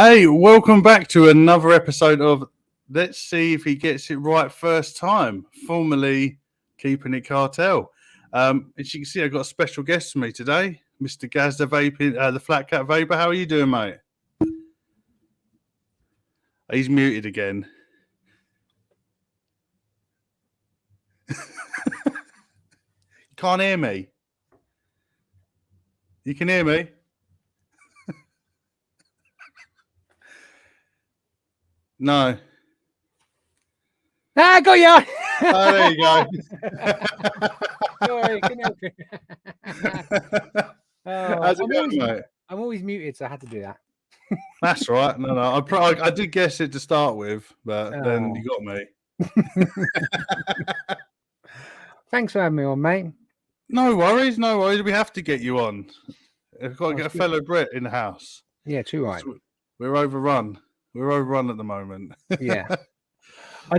Hey, welcome back to another episode of Let's See If He Gets It Right First Time, formerly Keeping It Cartel. As you can see, I've got a special guest for me today, Mr. Gaz the Vaping, the Flat Cat Vaper. How are you doing, mate? He's muted again. You can't hear me. You can hear me? No. Ah, got you. Oh, there you go. Sorry, couldn't help it. How's it going, mate? I'm always muted, so I had to do that. That's right. No. I did guess it to start with, but then you got me. Thanks for having me on, mate. No worries. We have to get you on. We've got to get a fellow Brit in the house. Yeah, too right. We're overrun. We're overrun at the moment. Yeah. I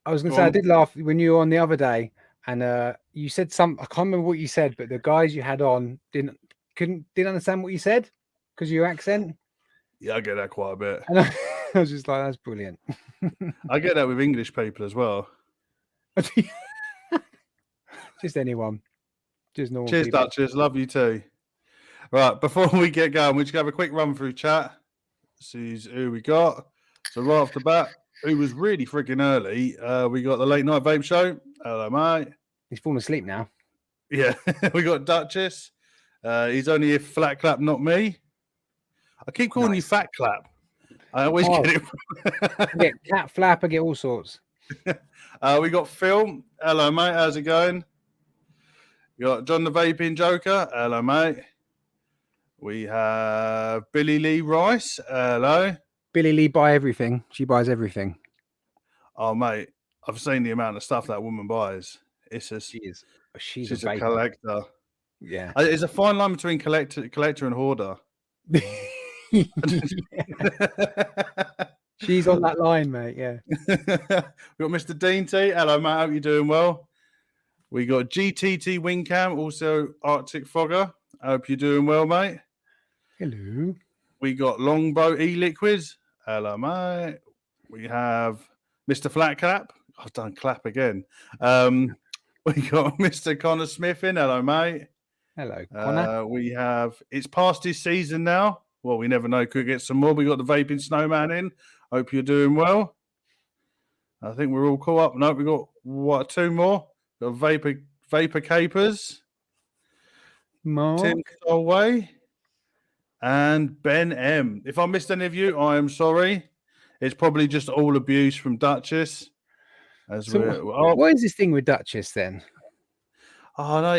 was going to say, I did laugh when you were on the other day, and you said I can't remember what you said, but the guys you had on didn't understand what you said because of your accent. Yeah, I get that quite a bit. And I was just like, that's brilliant. I get that with English people as well. Just anyone. Just normal Cheers, people. Duchess. Love you too. Right, before we get going, we just have a quick run through chat. See who we got. So right off the bat, who was really freaking early, we got the late night vape show. Hello, mate. He's fallen asleep now. Yeah, we got Duchess. He's only a flat clap, not me. I keep calling you Fat Clap. I always get it. I get cat flap. I get all sorts. We got Phil. Hello, mate. How's it going? We got John the Vaping Joker. Hello, mate. We have Billy Lee Rice. Hello. Billy Lee buy everything. She buys everything. Oh, mate. I've seen the amount of stuff that woman buys. It's just, she's a collector. Yeah. There's a fine line between collector and hoarder. She's on that line, mate. Yeah. We got Mr. Dean T. Hello, mate. Hope you're doing well. We got GTT Wingcam, also Arctic Fogger. I hope you're doing well, mate. Hello. We got Longbow E-Liquids. Hello, mate. We have Mr. Flat Clap. I've done clap again. We got Mr. Connor Smith in. Hello, mate. Hello, Connor. We have, it's past his season now. Well, we never know. Could get some more. We got the Vaping Snowman in. Hope you're doing well. I think we're all caught up. No, we got two more. Got Vapor Capers. Mark. Tim Solway. And Ben M. If I missed any of you, I am sorry. It's probably just all abuse from Duchess. What is this thing with Duchess then? Oh no,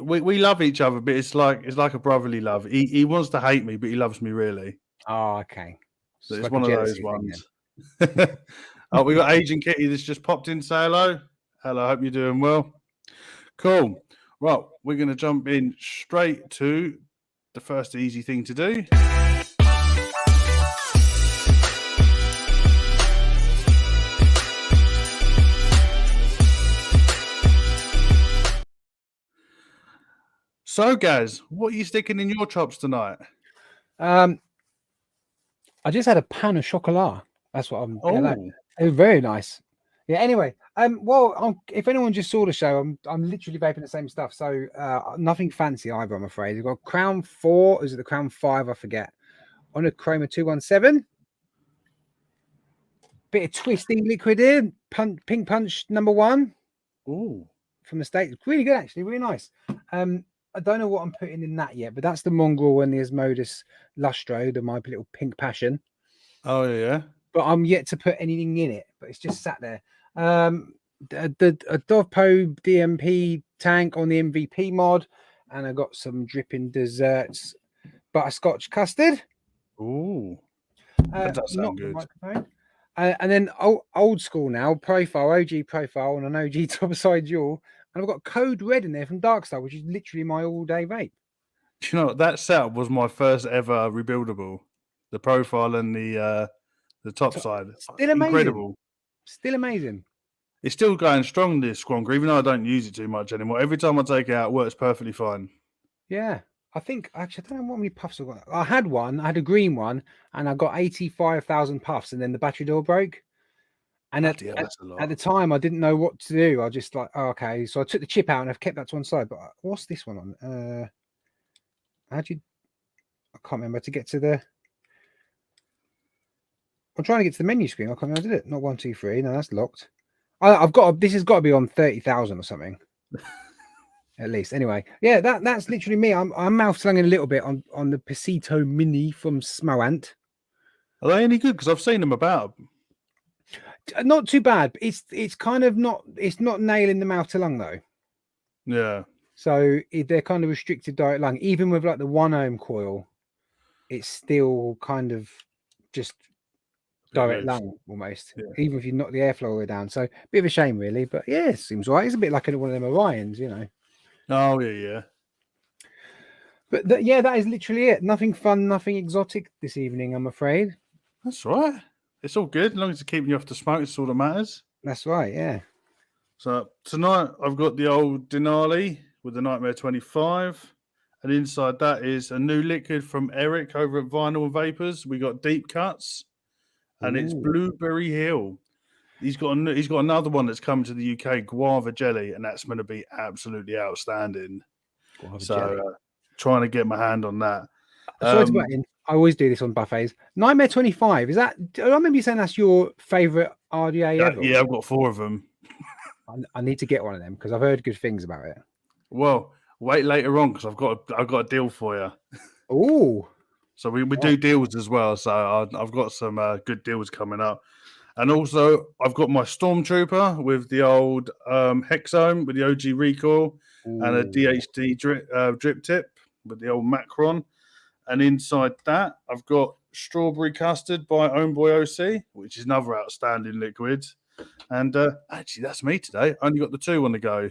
we love each other, but it's like a brotherly love. He wants to hate me, but he loves me really. Oh, okay. So it's like one of those ones. We got Agent Kitty that's just popped in. Say hello. Hello, hope you're doing well. Cool. Right, we're going to jump in straight to the first easy thing to do. So, Gaz, what are you sticking in your chops tonight? I just had a pan of chocolat. That's what I'm. It was very nice. Yeah. Anyway, if anyone just saw the show, I'm literally vaping the same stuff. So nothing fancy either. I'm afraid we've got Crown 4. Is it the Crown 5? I forget. On a Chroma 217. Bit of twisting liquid in. Pink Punch #1. Ooh. From the States. Really good, actually. Really nice. I don't know what I'm putting in that yet, but that's the Mongrel and the Asmodus Lustro, my little pink passion. Oh, yeah. But I'm yet to put anything in it, but it's just sat there. A Dovpo DMP tank on the MVP mod, and I got some dripping desserts, butterscotch custard. Ooh. That does sound good. And then old school now, profile, OG profile, and an OG topside dual. And I've got Code Red in there from Darkstar, which is literally my all-day vape. You know, that setup was my first ever rebuildable. The profile and the top side. Still amazing. Incredible. Still amazing. It's still going strong, this Squonker, even though I don't use it too much anymore. Every time I take it out, it works perfectly fine. Yeah. I think actually I don't know how many puffs I got. I had one. I had a green one, and I got 85,000 puffs, and then the battery door broke. And Bloody hell, that's a at lot. the time, I didn't know what to do. I just like, oh, okay. So I took the chip out and I've kept that to one side. But what's this one on? How'd you? I can't remember to get to the. I'm trying to get to the menu screen. I can't remember. I did it. Not 1, 2, 3. No, that's locked. I've got. This has got to be on 30,000 or something. At least. Anyway, yeah. That's literally me. I'm mouth slunging a little bit on the Pasito Mini from Smowant. Are they any good? Because I've seen them about. Not too bad. It's kind of not. It's not nailing the mouth to lung though. Yeah. So they're kind of restricted direct lung. Even with like the 1 ohm coil, it's still kind of just direct lung almost. Yeah. Even if you knock the airflow all the way down. So a bit of a shame really. But yeah, it seems right. It's a bit like one of them Orions, you know. Oh yeah. But that is literally it. Nothing fun, nothing exotic this evening, I'm afraid. That's right. It's all good as long as it's keeping you off the smoke. It's all that matters. That's right. Yeah. So tonight I've got the old Denali with the Nightmare 25, and inside that is a new liquid from Eric over at Vinyl and Vapors. We got Deep Cuts, and it's Blueberry Hill. He's got another one that's coming to the UK, Guava Jelly, and that's going to be absolutely outstanding. Trying to get my hand on that. Sorry to butt in. I always do this on buffets. Nightmare 25, is that? I remember you saying that's your favourite RDA ever. Yeah, I've got 4 of them. I need to get one of them because I've heard good things about it. Well, wait later on because I've got a deal for you. Oh, so we do deals as well. So I've got some good deals coming up, and also I've got my Stormtrooper with the old Hexome with the OG recoil and a DHD drip tip with the old Macron, and inside that I've got Strawberry Custard by Homeboy OC, which is another outstanding liquid. And actually, that's me today. I only got the 2 on the go.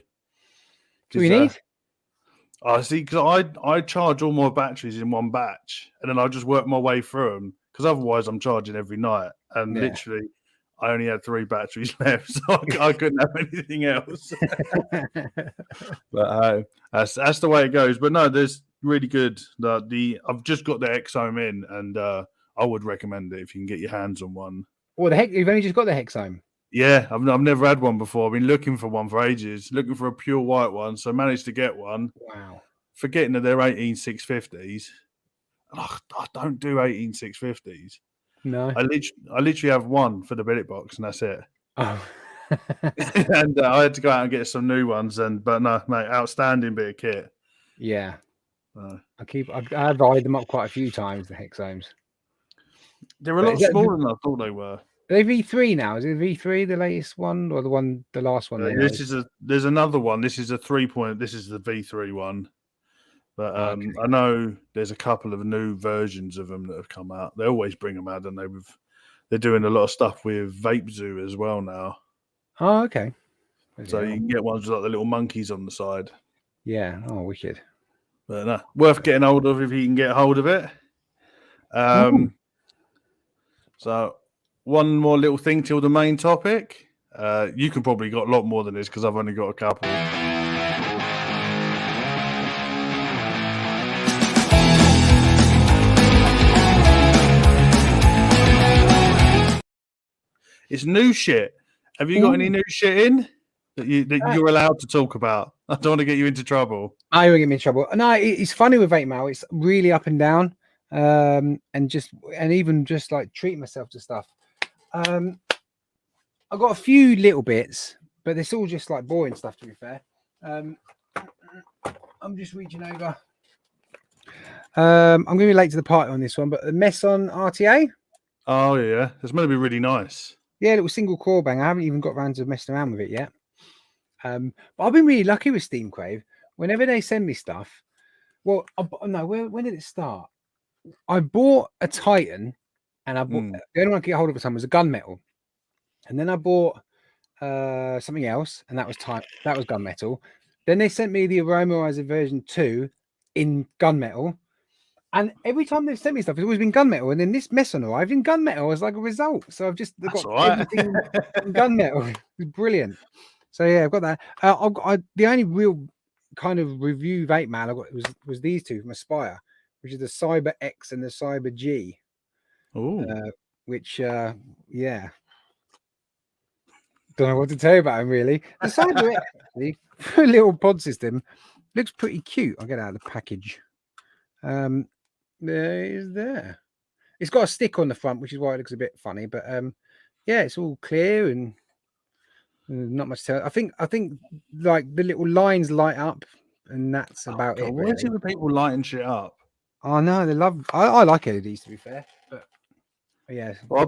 Do we need? I see, because I charge all my batteries in one batch, and then I just work my way through them. Because otherwise, I'm charging every night, and literally, I only had 3 batteries left, so I couldn't have anything else. But that's the way it goes. But no, there's really good. I've just got the Hexome in, and I would recommend it if you can get your hands on one. Well, you've only just got the Hexome. Yeah, I've never had one before. I've been looking for one for ages, looking for a pure white one. So I managed to get one. Wow. Forgetting that they're 18650s. I don't do 18650s. No. I literally have one for the billet box, and that's it. Oh. And I had to go out and get some new ones. But no, mate, outstanding bit of kit. Yeah. I've eyed them up quite a few times, the Hexomes. They're a lot smaller than I thought they were. Are they V3 now? Is it V3 the latest one or the last one? There's another one. This is a 3 this is the V3 one. But I know there's a couple of new versions of them that have come out. They always bring them out, don't they? They're doing a lot of stuff with Vape Zoo as well now. Oh, okay. So you can get ones with like the little monkeys on the side. Yeah. Oh, wicked. But worth getting hold of if you can get hold of it. So one more little thing till the main topic. You can probably got a lot more than this because I've only got a couple. It's new shit. Have you got any new shit in that you're allowed to talk about? I don't want to get you into trouble. I won't get me in trouble. No, it's funny with Vape Mail. It's really up and down, and even just like treat myself to stuff. I've got a few little bits, but it's all just like boring stuff. To be fair, I'm just reaching over. I'm going to be late to the party on this one, but the Messon RTA. Oh yeah, it's going to be really nice. Yeah, little single core bang. I haven't even got around to messing around with it yet. But I've been really lucky with Steam Crave. Whenever they send me stuff, when did it start? I bought a Titan, and I bought the only one I could get hold of at the time was a gunmetal, and then I bought something else, and that was gunmetal. Then they sent me the Aromarizer version 2 in gunmetal. And every time they've sent me stuff, it's always been gunmetal. And then this Messon arrived in gunmetal as like a result. So I've just got everything in gunmetal. It's brilliant. So yeah, I've got that. The only real kind of review vape mail I got was these two from Aspire, which is the Cyber X and the Cyber G. Oh, Which yeah, don't know what to tell you about them really. The Cyber X, actually, for a little pod system, looks pretty cute. I'll get out of the package. There is there. It's got a stick on the front, which is why it looks a bit funny. But yeah, it's all clear and not much to tell. I think like the little lines light up, and that's about it. what is it with people lighting shit up? Oh no, they love. I like LEDs, to be fair, but yeah. Well,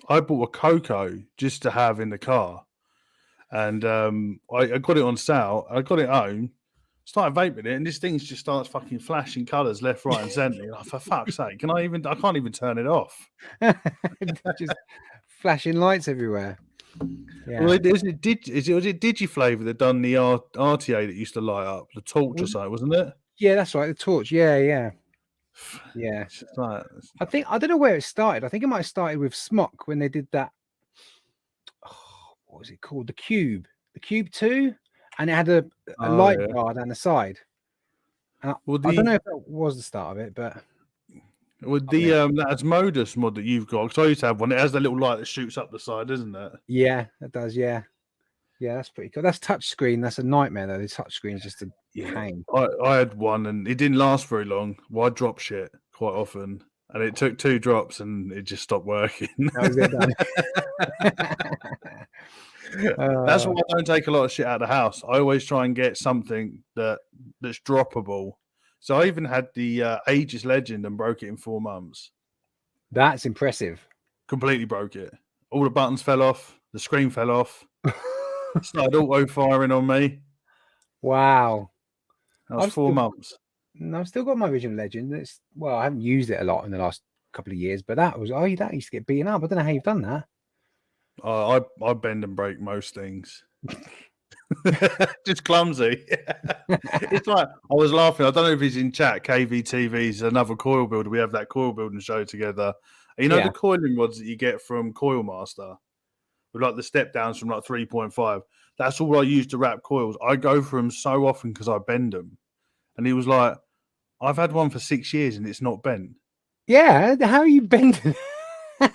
I bought a Coco just to have in the car, and I got it on sale. I got it home, started vaping it, and this thing just starts fucking flashing colours left, right, and centre. Like, for fuck's sake, I can't even turn it off. Just flashing lights everywhere. Yeah. Well, was it Digiflavor that done the RTA that used to light up the torch or something, wasn't it? Yeah, that's right. The torch. Yeah. Like, I don't know where it started. I think it might have started with Smock when they did that. Oh, what was it called? The Cube 2, and it had a light bar down the side. I don't know if that was the start of it, but with the that's Modus mod that you've got, because I used to have one. It has that little light that shoots up the side, doesn't it? Yeah, it does. Yeah, that's pretty cool. That's touch screen. That's a nightmare though. The touch screen is just a pain. I had one and it didn't last very long. Well, I drop shit quite often, and it took 2 drops and it just stopped working. That was it done. That's why I don't take a lot of shit out of the house. I always try and get something that's droppable. So I even had the Aegis Legend and broke it in 4 months. That's impressive. Completely broke it. All the buttons fell off. The screen fell off. Started auto firing on me. Wow. That was 4 months. No, I've still got my original Legend. I haven't used it a lot in the last couple of years, but that used to get beaten up. I don't know how you've done that. I bend and break most things. Just clumsy. It's like, I was laughing. I don't know if he's in chat. KVTV's another coil builder. We have that coil building show together. You know the coiling rods that you get from Coil Master, with like the step downs from like 3.5. That's all I use to wrap coils. I go for them so often because I bend them. And he was like, I've had one for 6 years and it's not bent. Yeah, how are you bending?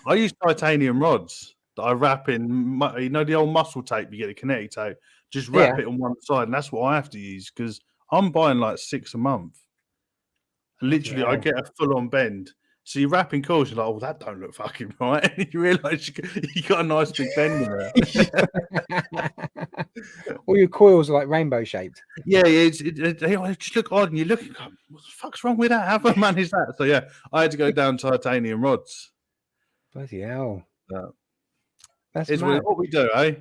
I use titanium rods that I wrap in, the old muscle tape, you get the kinetic tape, just wrap it on one side. And that's what I have to use because I'm buying like 6 a month. And literally, I get a full on bend. So you're wrapping coils, you're like, oh, that don't look fucking right. And you realise you got a nice big bend in there. All your coils are like rainbow shaped. Yeah, they just look odd, and you look, what the fuck's wrong with that? How I manage that? So yeah, I had to go down titanium rods. Bloody hell! That's what we do, eh?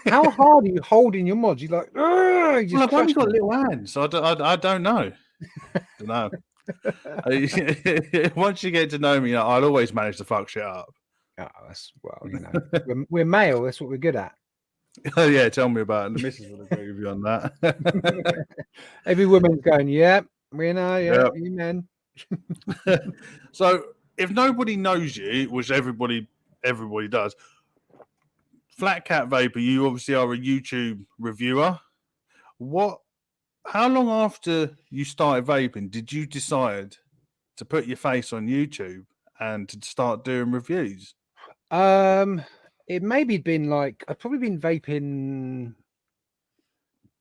How hard are you holding your mods? You're like, I've only got little hands, so I don't know. Don't know. Once you get to know me, I'll always manage to fuck shit up. Oh, we're male. That's what we're good at. Oh yeah, tell me about it. The missus will agree with you on that. Every woman's going, yep, we know, you men. So if nobody knows you, which everybody does, Flat Cat Vaper, you obviously are a YouTube reviewer. How long after you started vaping did you decide to put your face on YouTube and to start doing reviews? It maybe been like, I've probably been vaping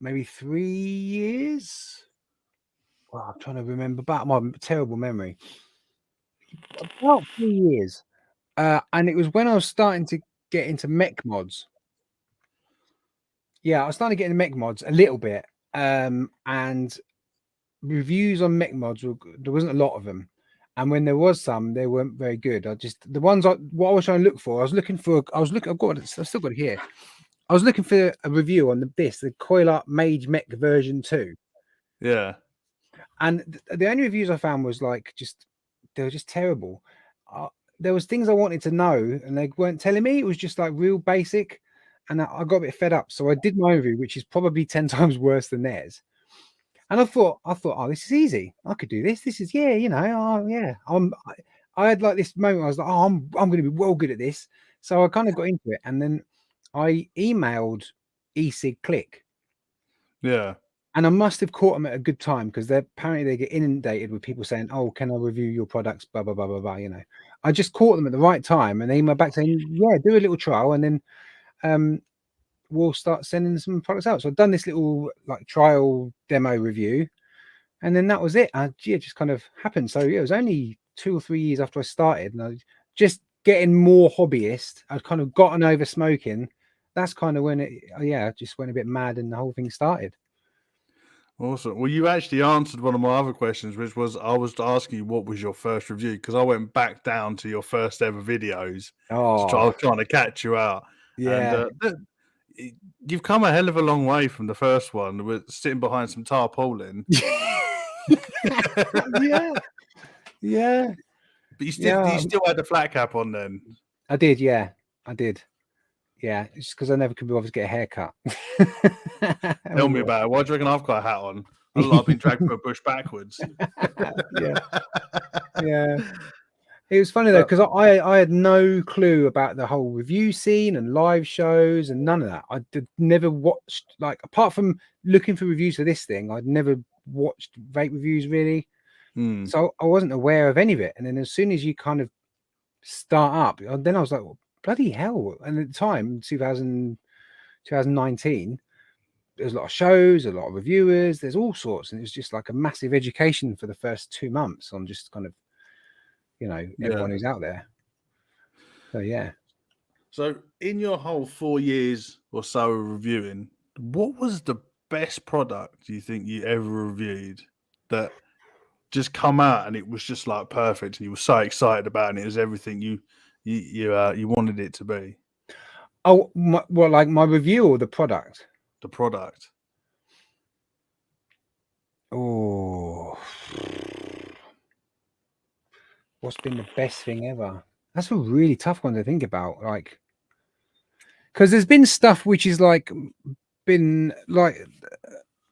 maybe 3 years. Well, I'm trying to remember back my terrible memory. About 3 years. And it was when I was starting to get into mech mods. Yeah, I was starting to get into mech mods a little bit. And reviews on mech mods there wasn't a lot of them. And when there was some, they weren't very good. What I was trying to look for, I've still got it here. I was looking for a review on the Coil Up Mage Mech version 2. Yeah. And the only reviews I found was they were just terrible. There was things I wanted to know and they weren't telling me. It was just like real basic. And I got a bit fed up. So I did my own review, which is probably 10 times worse than theirs. And I thought, oh, this is easy. I could do this. This is, I had like this moment. I was like, oh, I'm going to be well good at this. So I kind of got into it. And then I emailed eSig Click. Yeah. And I must have caught them at a good time because apparently they get inundated with people saying, "Oh, can I review your products?" Blah blah blah blah blah. I just caught them at the right time, and they emailed back saying, "Yeah, do a little trial, and then we'll start sending some products out." So I've done this little like trial demo review, and then that was it. It just kind of happened. So it was only 2 or 3 years after I started, and I was just getting more hobbyist. I'd kind of gotten over smoking. That's kind of when it just went a bit mad, and the whole thing started. Awesome. Well, you actually answered one of my other questions, which was I was asking you what was your first review, because I went back down to your first ever videos I was trying to catch you out. Yeah. And you've come a hell of a long way from the first one with sitting behind some tarpaulin. Yeah. But you still had the flat cap on then. I did, yeah. I did. Yeah, it's just because I never could be bothered to get a haircut. Tell me about it. Why do you reckon I've got a hat on? I've been dragged through a bush backwards. Yeah. It was funny though, because I had no clue about the whole review scene and live shows and none of that. I never watched, like, apart from looking for reviews for this thing, I'd never watched vape reviews really. So I wasn't aware of any of it. And then as soon as you kind of start up, then I was like, well, bloody hell. And at the time, 2019, there's a lot of shows, a lot of reviewers, there's all sorts. And it was just like a massive education for the first 2 months on just kind of, everyone who's out there. So, yeah. So in your whole 4 years or so of reviewing, what was the best product you think you ever reviewed that just come out and it was just like perfect and you were so excited about it and it was everything you wanted it to be? Oh, like my review or the product? The product. Oh, what's been the best thing ever? That's a really tough one to think about. Like, because there's been stuff which is like been like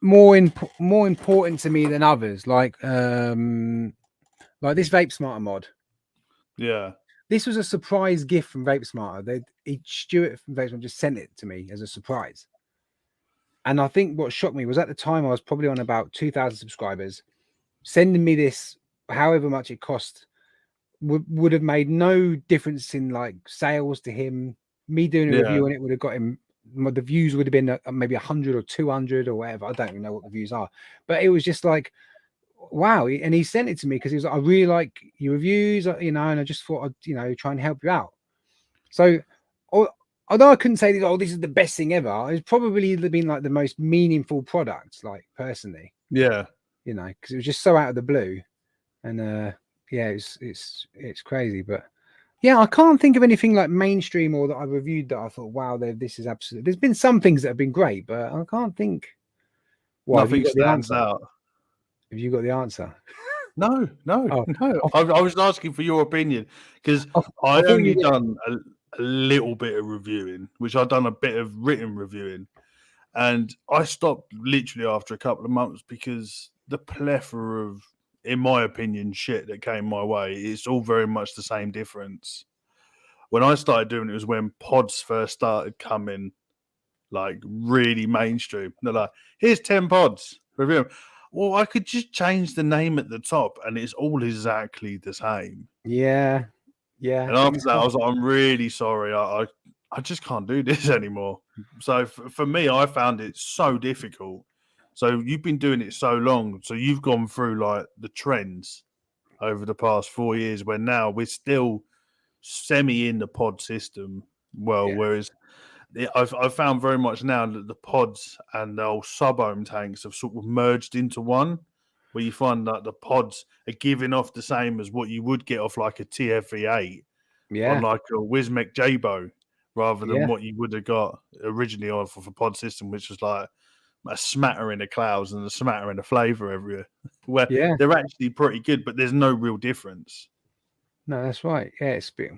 more important to me than others. Like this Vape Smarter mod. Yeah. This was a surprise gift from Vape Smarter. Stuart from Vape Smarter just sent it to me as a surprise. And I think what shocked me was at the time I was probably on about 2,000 subscribers. Sending me this, however much it cost, would have made no difference in like sales to him. Me doing a review and it would have got him. The views would have been maybe 100 or 200 or whatever. I don't even know what the views are, but it was just like, wow. And he sent it to me because he was like, I really like your reviews, and I just thought I'd, try and help you out. So, although I couldn't say, this is the best thing ever, it's probably been like the most meaningful product, like personally. Yeah. Because it was just so out of the blue, and it's crazy. But yeah, I can't think of anything like mainstream or that I reviewed that I thought, wow, this is absolute. There's been some things that have been great, but I can't think. Nothing stands out. Have you got the answer? No. I was asking for your opinion because I only done a little bit of reviewing, which I've done a bit of written reviewing, and I stopped literally after a couple of months because the plethora of, in my opinion, shit that came my way, it's all very much the same difference. When I started doing it was when pods first started coming, like really mainstream. They're like, here's 10 pods, review them. Well, I could just change the name at the top and it's all exactly the same. Yeah. And after that, I was like, I'm really sorry. I just can't do this anymore. So for me, I found it so difficult. So you've been doing it so long. So you've gone through like the trends over the past 4 years where now we're still semi in the pod system. Whereas I've found very much now that the pods and the old sub-ohm tanks have sort of merged into one, where you find that the pods are giving off the same as what you would get off like a TFV8 on like a Wismec Jabo, rather than what you would have got originally off of a pod system, which was like a smattering of clouds and a smattering of flavour everywhere. Where they're actually pretty good, but there's no real difference. No, that's right. Yeah, it's a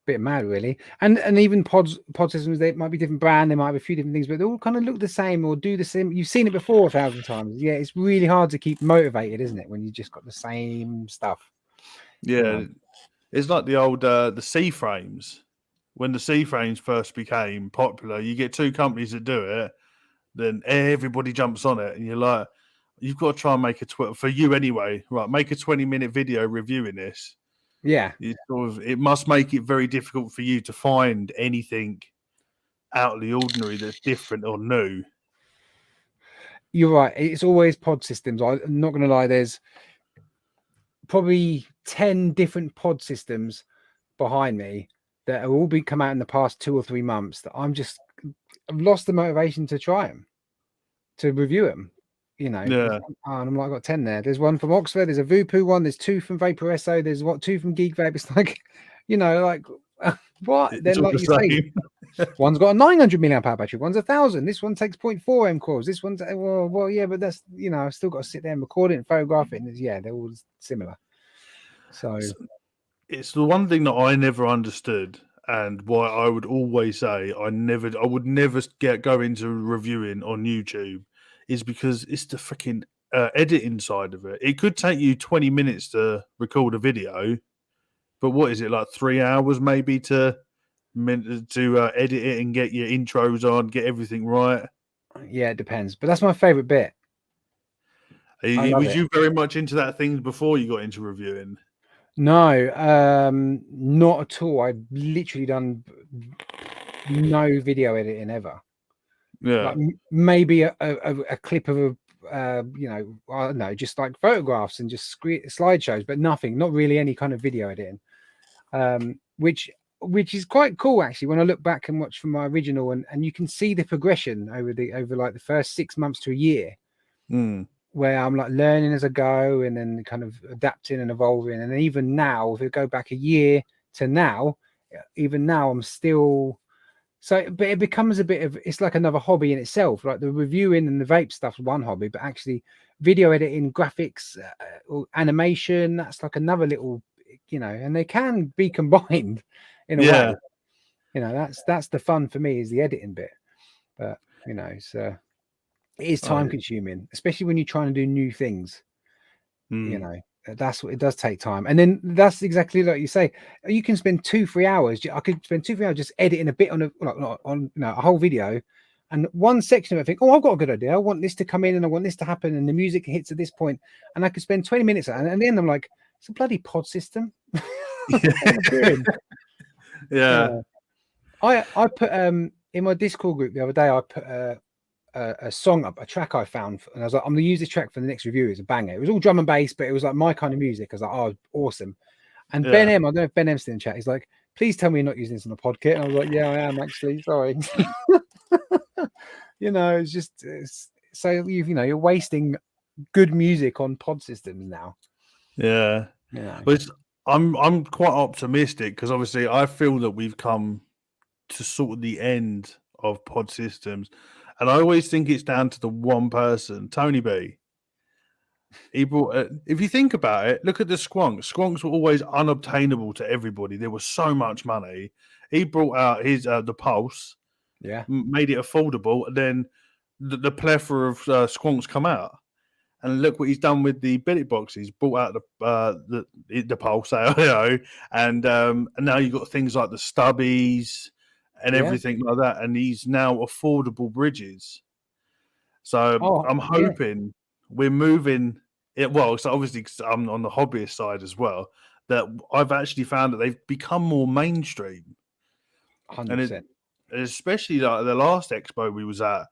bit mad, really. And even pod systems, they might be different brand, they might have a few different things, but they all kind of look the same or do the same. You've seen it before 1,000 times. Yeah, it's really hard to keep motivated, isn't it, when you just got the same stuff? Yeah, it's like the old the C frames. When the C frames first became popular, you get two companies that do it, then everybody jumps on it, and you're like, you've got to try and make for you anyway, right? Make a 20-minute video reviewing this. Yeah, It must make it very difficult for you to find anything out of the ordinary that's different or new. you're right. It's always pod systems. I'm not going to lie. There's probably 10 different pod systems behind me that have all come out in the past 2 or 3 months that I've lost the motivation to try them, to review them. You know, Yeah. and I'm like, I got 10 there. There's one from Oxford, there's a Vupu one, there's 2 from Vaper SO, there's 2 from Geek Vape. It's like, you know, like what? It's Then, all like the you say, same. one's got a 900 milliamp hour battery, one's 1,000. This one takes 0.4 M coils. This one's well, yeah, but that's, you know, I've still got to sit there and record it and photograph it, and yeah, they're all similar. So it's the one thing that I never understood, and why I would always say I would never go into reviewing on YouTube, is because it's the freaking editing side of it. It could take you 20 minutes to record a video, but what is it, like 3 hours maybe to edit it and get your intros on, get everything right? yeah, it depends, but that's my favorite bit. Was you very much into that thing before you got into reviewing? No, not at all. I've literally done no video editing ever. Yeah, like maybe a clip of you know, I don't know, just like photographs and just slideshows, but nothing, not really any kind of video editing, which is quite cool actually when I look back and watch from my original, and you can see the progression over like the first 6 months to a year, where I'm like learning as I go and then kind of adapting and evolving. And even now, if we go back a year to now, even now I'm still. So, but it becomes a bit of, it's like another hobby in itself. Like the reviewing and the vape stuff's one hobby, but actually video editing, graphics, or animation, that's like another little, you know, and they can be combined in a way. You know, that's the fun for me, is the editing bit. But, you know, so it is time consuming, especially when you're trying to do new things. You know, that's what it does, take time. And then that's exactly like you say, you can spend 2-3 hours. I could spend 2-3 hours just editing a bit on a whole video, and one section of it, I think, oh, I've got a good idea, I want this to come in and I want this to happen, and the music hits at this point, and I could spend 20 minutes and at the end I'm like, it's a bloody pod system. Yeah. I put in my Discord group the other day, I put a song up, a track I found, and I was like, I'm gonna use this track for the next review. It's a banger. It was all drum and bass, but it was like my kind of music. I was like, oh, awesome. And Ben M, I don't know if Ben M's still in chat, he's like, please tell me you're not using this on the podcast. And I was like, yeah, I am actually, sorry. You know, so you know, you're wasting good music on pod systems now. Yeah. But I'm quite optimistic, because obviously I feel that we've come to sort of the end of pod systems, and I always think it's down to the one person, Tony B. He brought. If you think about it, look at the Squonks. Squonks were always unobtainable to everybody. There was so much money. He brought out his the Pulse, made it affordable, and then the plethora of Squonks come out. And look what he's done with the billet box. He's brought out the Pulse, you know, and now you've got things like the Stubbies and everything like that. And he's now affordable bridges. So I'm hoping we're moving it. Well, so obviously, 'cause I'm on the hobbyist side as well, that I've actually found that they've become more mainstream. 100%. And especially like the last expo we was at,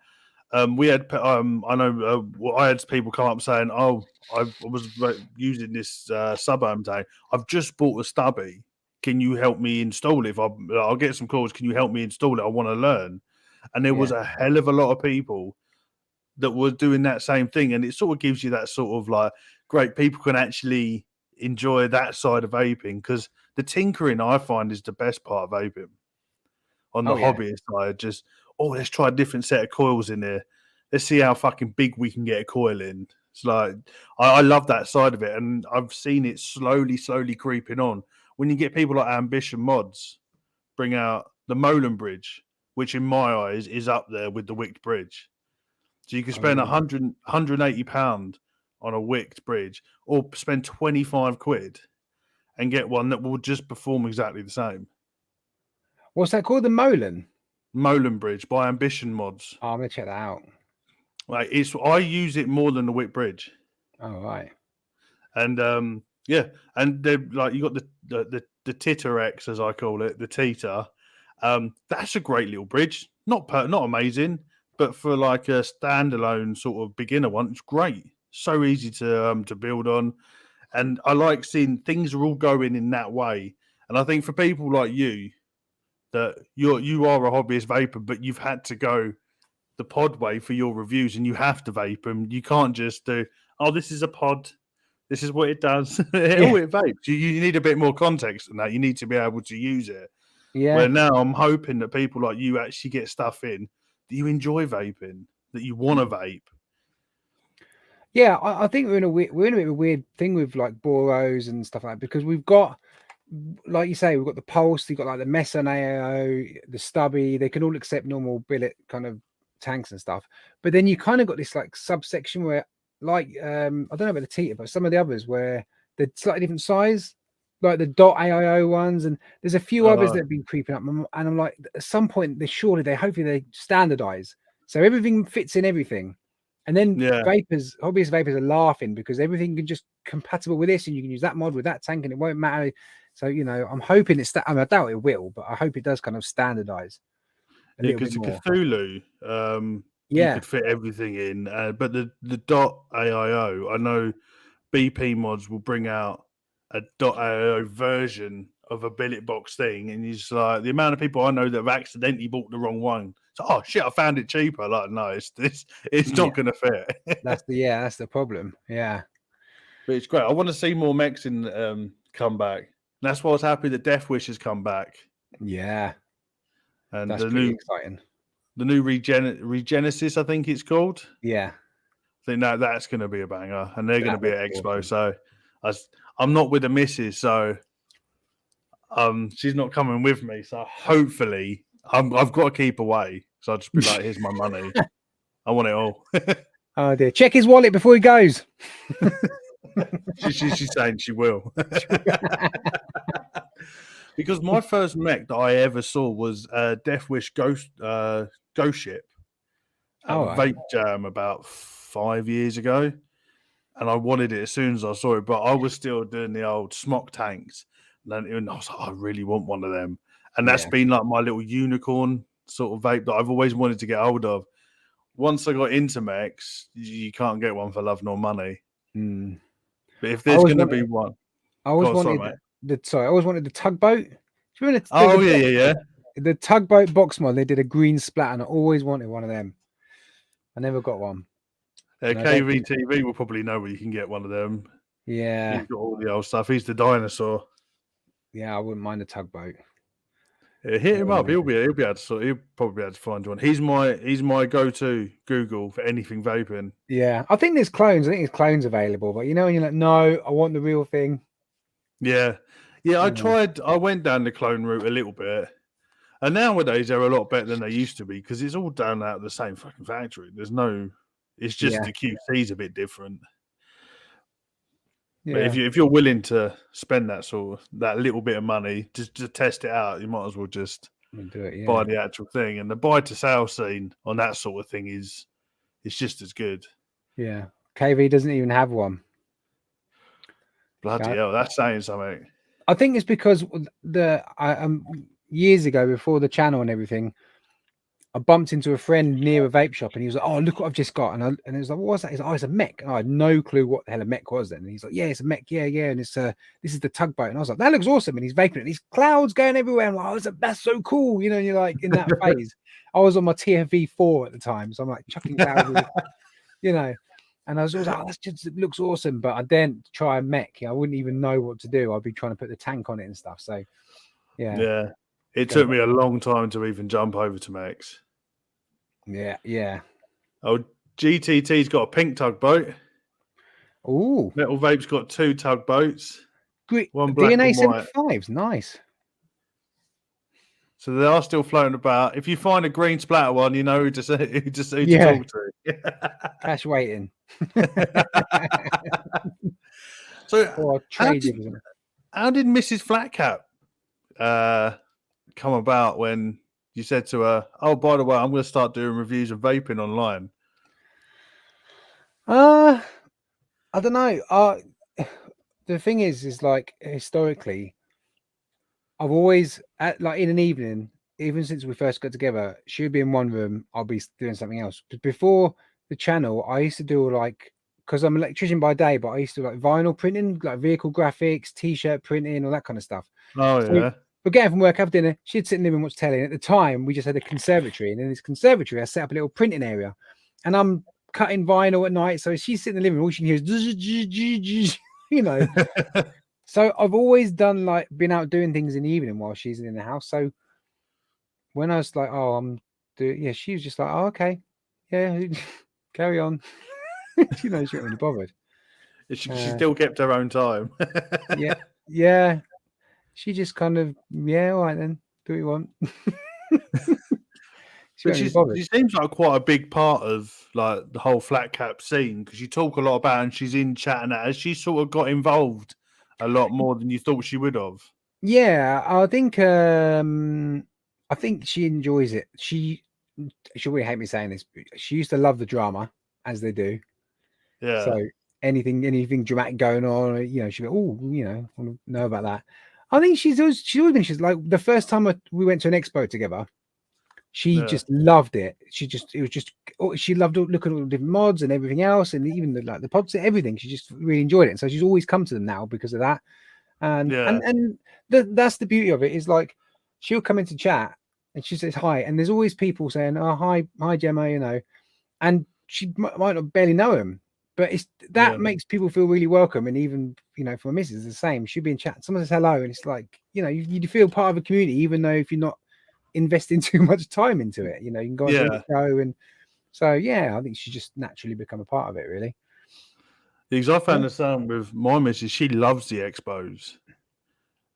we had I know I had people come up saying, "Oh, I was using this sub-ohm tank. I've just bought a stubby. Can you help me install it? If I'll get some calls. Can you help me install it? I want to learn." And there was a hell of a lot of people that were doing that same thing, and it sort of gives you that sort of like, great, people can actually enjoy that side of vaping, because the tinkering I find is the best part of vaping. On the hobbyist side, just, let's try a different set of coils in there. Let's see how fucking big we can get a coil in. It's like, I love that side of it, and I've seen it slowly creeping on. When you get people like Ambition Mods bring out the Molan bridge, which in my eyes is up there with the Wicked bridge. So you can spend £180 on a Wicked bridge, or spend 25 quid and get one that will just perform exactly the same. What's that called? The Molan Bridge by Ambition Mods. Oh, I'm gonna check that out. Like I use it more than the Whitbridge. Oh right. And yeah, and then like you got the Titter X, as I call it, the Teeter. That's a great little bridge. Not amazing, but for like a standalone sort of beginner one, it's great. So easy to build on, and I like seeing things are all going in that way. And I think for people like you, that you are a hobbyist vapor, but you've had to go the pod way for your reviews, and you have to vape them. You can't just do, oh, this is a pod. This is what it does. Yeah. It vapes. You need a bit more context than that. You need to be able to use it. Yeah. Where now I'm hoping that people like you actually get stuff in that you enjoy vaping, that you want to vape. Yeah, I think we're in a bit of a weird thing with like Boros and stuff like that, because we've got, like you say, we've got the Pulse, you've got like the Mesa and AAO, the Stubby. They can all accept normal billet kind of tanks and stuff, but then you kind of got this like subsection where, like, I don't know about the Tita, but some of the others where they're slightly different size, like the dot AIO ones, and there's a few others that have been creeping up, and I'm like, at some point hopefully they standardize so everything fits in everything. And then hobbyist vapors are laughing because everything can just compatible with this, and you can use that mod with that tank, and it won't matter. So I'm hoping it's that. I doubt it will, but I hope it does kind of standardize a little bit more. Cthulhu, you could fit everything in, but the dot AIO, I know BP mods will bring out a dot AIO version of a billet box thing, and it's like the amount of people I know that have accidentally bought the wrong one. So, oh shit, I found it cheaper. Like, no, it's not going to fit. That's the problem. Yeah, but it's great. I want to see more mechs in come back. And that's why I was happy that Death Wish has come back. Yeah, and that's pretty exciting. The new Regenesis, I think it's called. Yeah, I think that's going to be a banger, and they're going to be at Expo. Awesome. So I'm not with the missus, so she's not coming with me. So hopefully, I've got to keep away. So I'll just be like, "Here's my money. I want it all." Oh dear! Check his wallet before he goes. She's saying she will. Because my first mech that I ever saw was Death Wish Ghost Ship at Vape Jam about 5 years ago, and I wanted it as soon as I saw it. But I was still doing the old smock tanks, and I was like, I really want one of them. And that's been like my little unicorn sort of vape that I've always wanted to get hold of. Once I got into mechs, you can't get one for love nor money. Mm. But if there's going to be one, I always wanted I always wanted the tugboat. Yeah. The tugboat box mod. They did a green splat, and I always wanted one of them. I never got one. KVTV will probably know where you can get one of them. Yeah, he's got all the old stuff. He's the dinosaur. Yeah, I wouldn't mind a tugboat. Yeah, hit him up. He'll probably be able to find one. He's my go-to Google for anything vaping. Yeah, I think there's clones. I think there's clones available, but when you're like, no, I want the real thing. Yeah. I went down the clone route a little bit, and nowadays they're a lot better than they used to be because it's all done out of the same fucking factory. It's just the QC's a bit different. Yeah. But if you're willing to spend that little bit of money just to test it out, you might as well just do it, buy the actual thing. And the buy to sale scene on that sort of thing it's just as good. Yeah, KV doesn't even have one. Bloody hell, that's saying something. I think it's because years ago, before the channel and everything, I bumped into a friend near a vape shop, and he was like, "Oh, look what I've just got!" And it was like, "What was that?" He's like, "Oh, it's a mech." And I had no clue what the hell a mech was then. And he's like, "Yeah, it's a mech. Yeah." And it's this is the tugboat. And I was like, "That looks awesome!" And he's vaping it. And these clouds going everywhere. I'm like, "Oh, that's so cool!" And you're like in that phase. I was on my TFV4 at the time, so I'm like chucking clouds, And I was always like, "Oh, it looks awesome," but I didn't try a mech. I wouldn't even know what to do. I'd be trying to put the tank on it and stuff. So, yeah. It took me a long time to even jump over to mechs. Yeah. Oh, GTT's got a pink tugboat. Ooh. Metal Vape's got 2 tugboats. Great. One black DNA and white. 75's nice. So they are still floating about. If you find a green splatter one, you know who to talk to. Cash waiting. So how did Mrs. Flatcap come about when you said to her, "Oh, by the way, I'm going to start doing reviews of vaping online"? I don't know. The thing is like historically, I've always like in an evening, even since we first got together, she would be in one room, I'll be doing something else. But before the channel, I used to do like, because I'm an electrician by day, but I used to do like vinyl printing, like vehicle graphics, t-shirt printing, all that kind of stuff. Oh So yeah. we're getting from work, have dinner. She'd sit in the living room, watch telly. And at the time, we just had a conservatory, and in this conservatory, I set up a little printing area, and I'm cutting vinyl at night. So she's sitting in the living room, all she can hear is, you know. So I've always done like been out doing things in the evening while she's in the house. So when I was like, oh, yeah, she was just like, oh, okay, yeah, carry on. She wasn't really bothered. She still kept her own time. Yeah, yeah. She just kind of, yeah, all right then, do what you want. She But wasn't really bothered. she seems like quite a big part of like the whole flat cap scene because you talk a lot about her and she's in chat and that. Has she sort of got involved a lot more than you thought she would have? Yeah, I think she enjoys it. She'll really hate me saying this, but she used to love the drama, as they do. Yeah. So anything dramatic going on, she'll be, oh, I want to know about that. I think she's always been. She's like the first time we went to an expo together, she just loved it. She loved looking at all the different mods and everything else, and even the pods, everything. She just really enjoyed it. And so she's always come to them now because of that. And that's the beauty of it, is like she'll come into chat and she says hi, and there's always people saying, oh, hi Gemma, and she might not barely know him, but that makes people feel really welcome. And even for my missus, the same. She'll be in chat, someone says hello, and it's like you feel part of a community, even though if you're not investing too much time into it, you can go and go. And so I think she just naturally become a part of it, really. Because I found the same with my missus. She loves the expos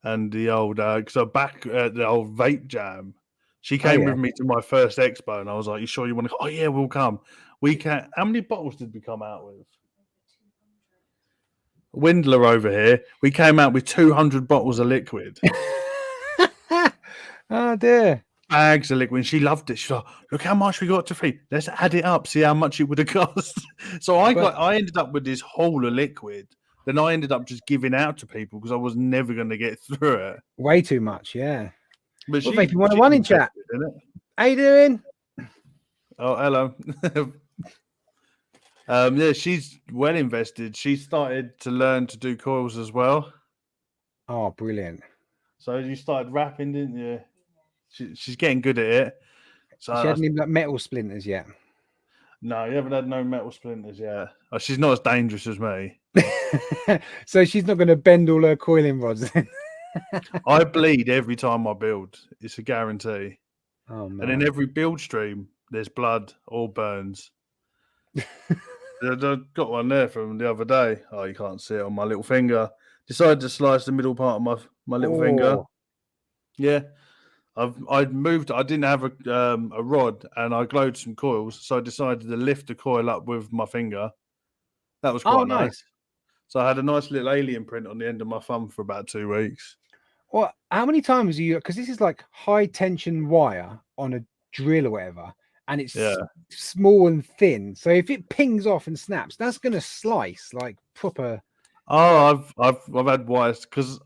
and the old because back at the old vape jam, she came with me to my first expo, and I was like, "You sure you want to?" Oh yeah, we'll come. We can. How many bottles did we come out with? Windler over here. We came out with 200 bottles of liquid. Oh dear. Bags of liquid. And she loved it. She's like, look how much we got to feed. Let's add it up, see how much it would have cost. So I ended up with this haul of liquid. Then I ended up just giving out to people because I was never going to get through it. Way too much, yeah. But well, Vaping 101 in chat. How you doing? Oh, hello. Yeah, she's well invested. She started to learn to do coils as well. Oh, brilliant. So you started rapping, didn't you? She's getting good at it. So she hasn't even got metal splinters yet. No, you haven't had no metal splinters yet. Oh, she's not as dangerous as me. So she's not going to bend all her coiling rods. I bleed every time I build. It's a guarantee. Oh no. And in every build stream, there's blood or burns. I've got one there from the other day. Oh, you can't see it on my little finger. Decided to slice the middle part of my little finger. Yeah. I moved. I didn't have a rod, and I glued some coils, so I decided to lift the coil up with my finger. That was quite nice. So I had a nice little alien print on the end of my thumb for about 2 weeks. Well, how many times are you? Because this is like high tension wire on a drill or whatever, and it's small and thin. So if it pings off and snaps, that's going to slice like proper. Oh, I've had wires because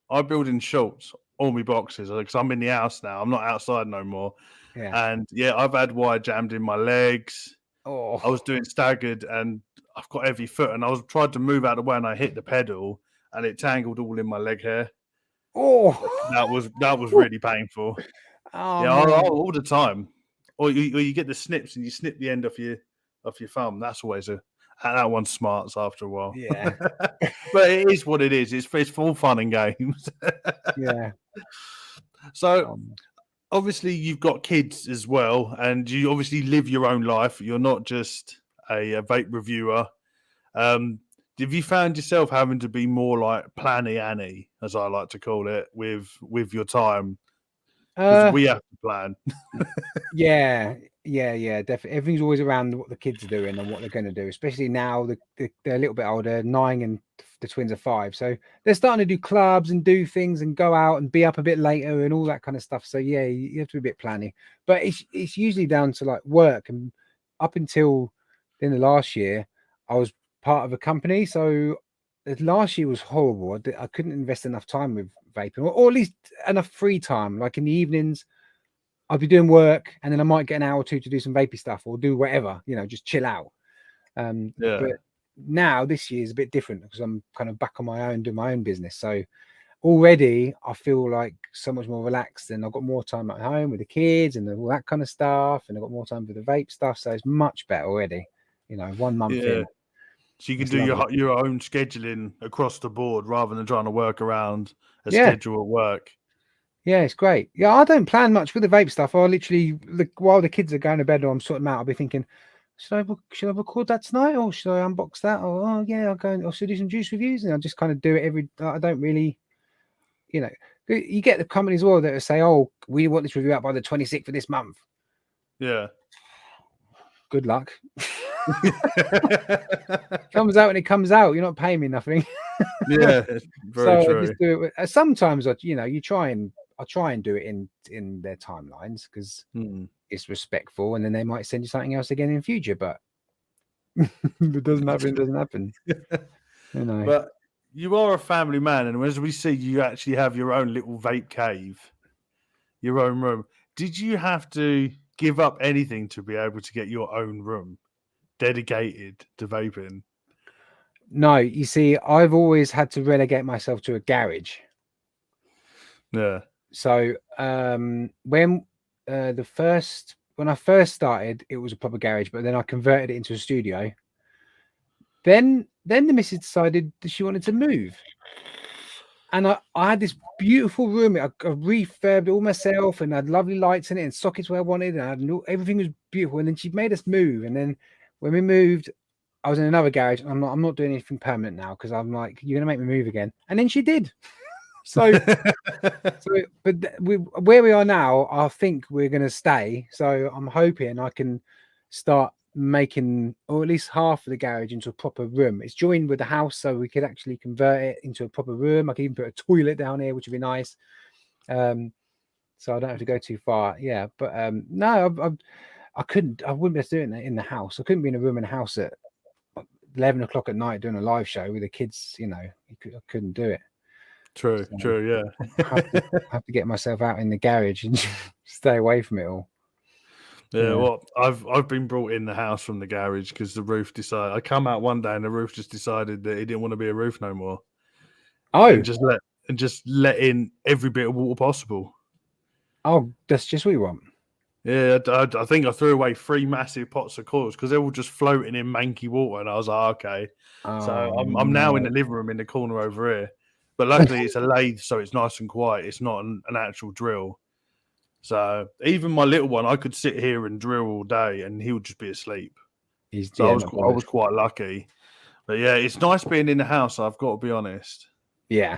I build in shorts. All my boxes because I'm in the house now. I'm not outside no more. Yeah. And I've had wire jammed in my legs. Oh, I was doing staggered and I've got heavy foot and I was tried to move out of the way and I hit the pedal and it tangled all in my leg hair. Oh, that was really painful. Oh, all the time. Or you get the snips and you snip the end off your thumb. That's always that one smarts after a while. Yeah. But it is what it is. It's full fun and games. Yeah. So obviously you've got kids as well, and you obviously live your own life. You're not just a vape reviewer. Have you found yourself having to be more like Planny Annie, as I like to call it, with your time? Because we have to plan. Yeah, definitely. Everything's always around what the kids are doing and what they're going to do, especially now they're a little bit older, 9 and the twins are 5. So they're starting to do clubs and do things and go out and be up a bit later and all that kind of stuff. So yeah, you have to be a bit planning, but it's usually down to like work. And up until the end of last year, I was part of a company, so last year was horrible. I couldn't invest enough time with vaping, or at least enough free time. Like in the evenings, I'd be doing work, and then I might get an hour or two to do some vapey stuff or do whatever, just chill out. But now this year is a bit different because I'm kind of back on my own, doing my own business. So already I feel like so much more relaxed, and I've got more time at home with the kids and all that kind of stuff, and I've got more time for the vape stuff. So it's much better already. 1 month in. So you can do your own scheduling across the board rather than trying to work around a schedule at work. Yeah, it's great. Yeah, I don't plan much with the vape stuff. I literally, while the kids are going to bed or I'm sorting them out, I'll be thinking, should I record that tonight, or should I unbox that? Or oh yeah, I'll should do some juice reviews, and I just kind of do it I don't really, you get the companies all that say, oh, we want this review out by the 26th of this month. Yeah. Good luck. Comes out when it comes out. You're not paying me nothing. Yeah, very true. I just do it. Sometimes I try and do it in their timelines because it's respectful, and then they might send you something else again in future. But it doesn't happen. But you are a family man, and as we see, you actually have your own little vape cave, your own room. Did you have to give up anything to be able to get your own room dedicated to vaping? No, you see, I've always had to relegate myself to a garage. Yeah. So when I first started, it was a proper garage, but then I converted it into a studio. Then the missus decided that she wanted to move, and I had this beautiful room. I refurbed it all myself, and I had lovely lights in it and sockets where I wanted, and everything was beautiful. And then she made us move, and then when we moved, I was in another garage. And I'm not doing anything permanent now because I'm like, you're gonna make me move again. And then she did. Where we are now, I think we're gonna stay. So I'm hoping I can start making, or at least half of the garage into a proper room. It's joined with the house, so we could actually convert it into a proper room. I could even put a toilet down here, which would be nice. So I don't have to go too far. Yeah, but no, I wouldn't be able to do it in the house. I couldn't be in a room in a house at 11 o'clock at night doing a live show with the kids. I couldn't do it. True, yeah. I have to get myself out in the garage and stay away from it all. Yeah, well, I've been brought in the house from the garage because the roof decided. I come out one day and the roof just decided that it didn't want to be a roof no more. Oh, and just let in every bit of water possible. Oh, that's just what you want. Yeah, I think I threw away 3 massive pots of coils because they're all just floating in manky water, and I was like, okay. So I'm now in the living room in the corner over here, but luckily it's a lathe, so it's nice and quiet. It's not an actual drill. So even my little one, I could sit here and drill all day, and he would just be asleep. I was quite lucky. But yeah, it's nice being in the house. I've got to be honest. Yeah.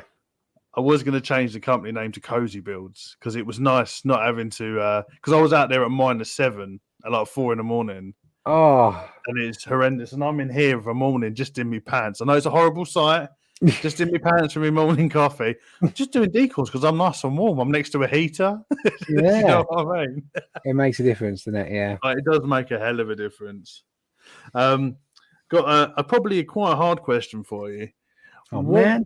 I was going to change the company name to Cozy Builds because it was nice not having to. Because I was out there at -7 at like 4 a.m. Oh, and it's horrendous. And I'm in here for a morning just in my pants. I know it's a horrible sight. Just in my pants for my morning coffee. I'm just doing decals because I'm nice and warm. I'm next to a heater. Yeah. You know what I mean? It makes a difference, doesn't it? Yeah. It does make a hell of a difference. Got probably a quite hard question for you. Oh, man.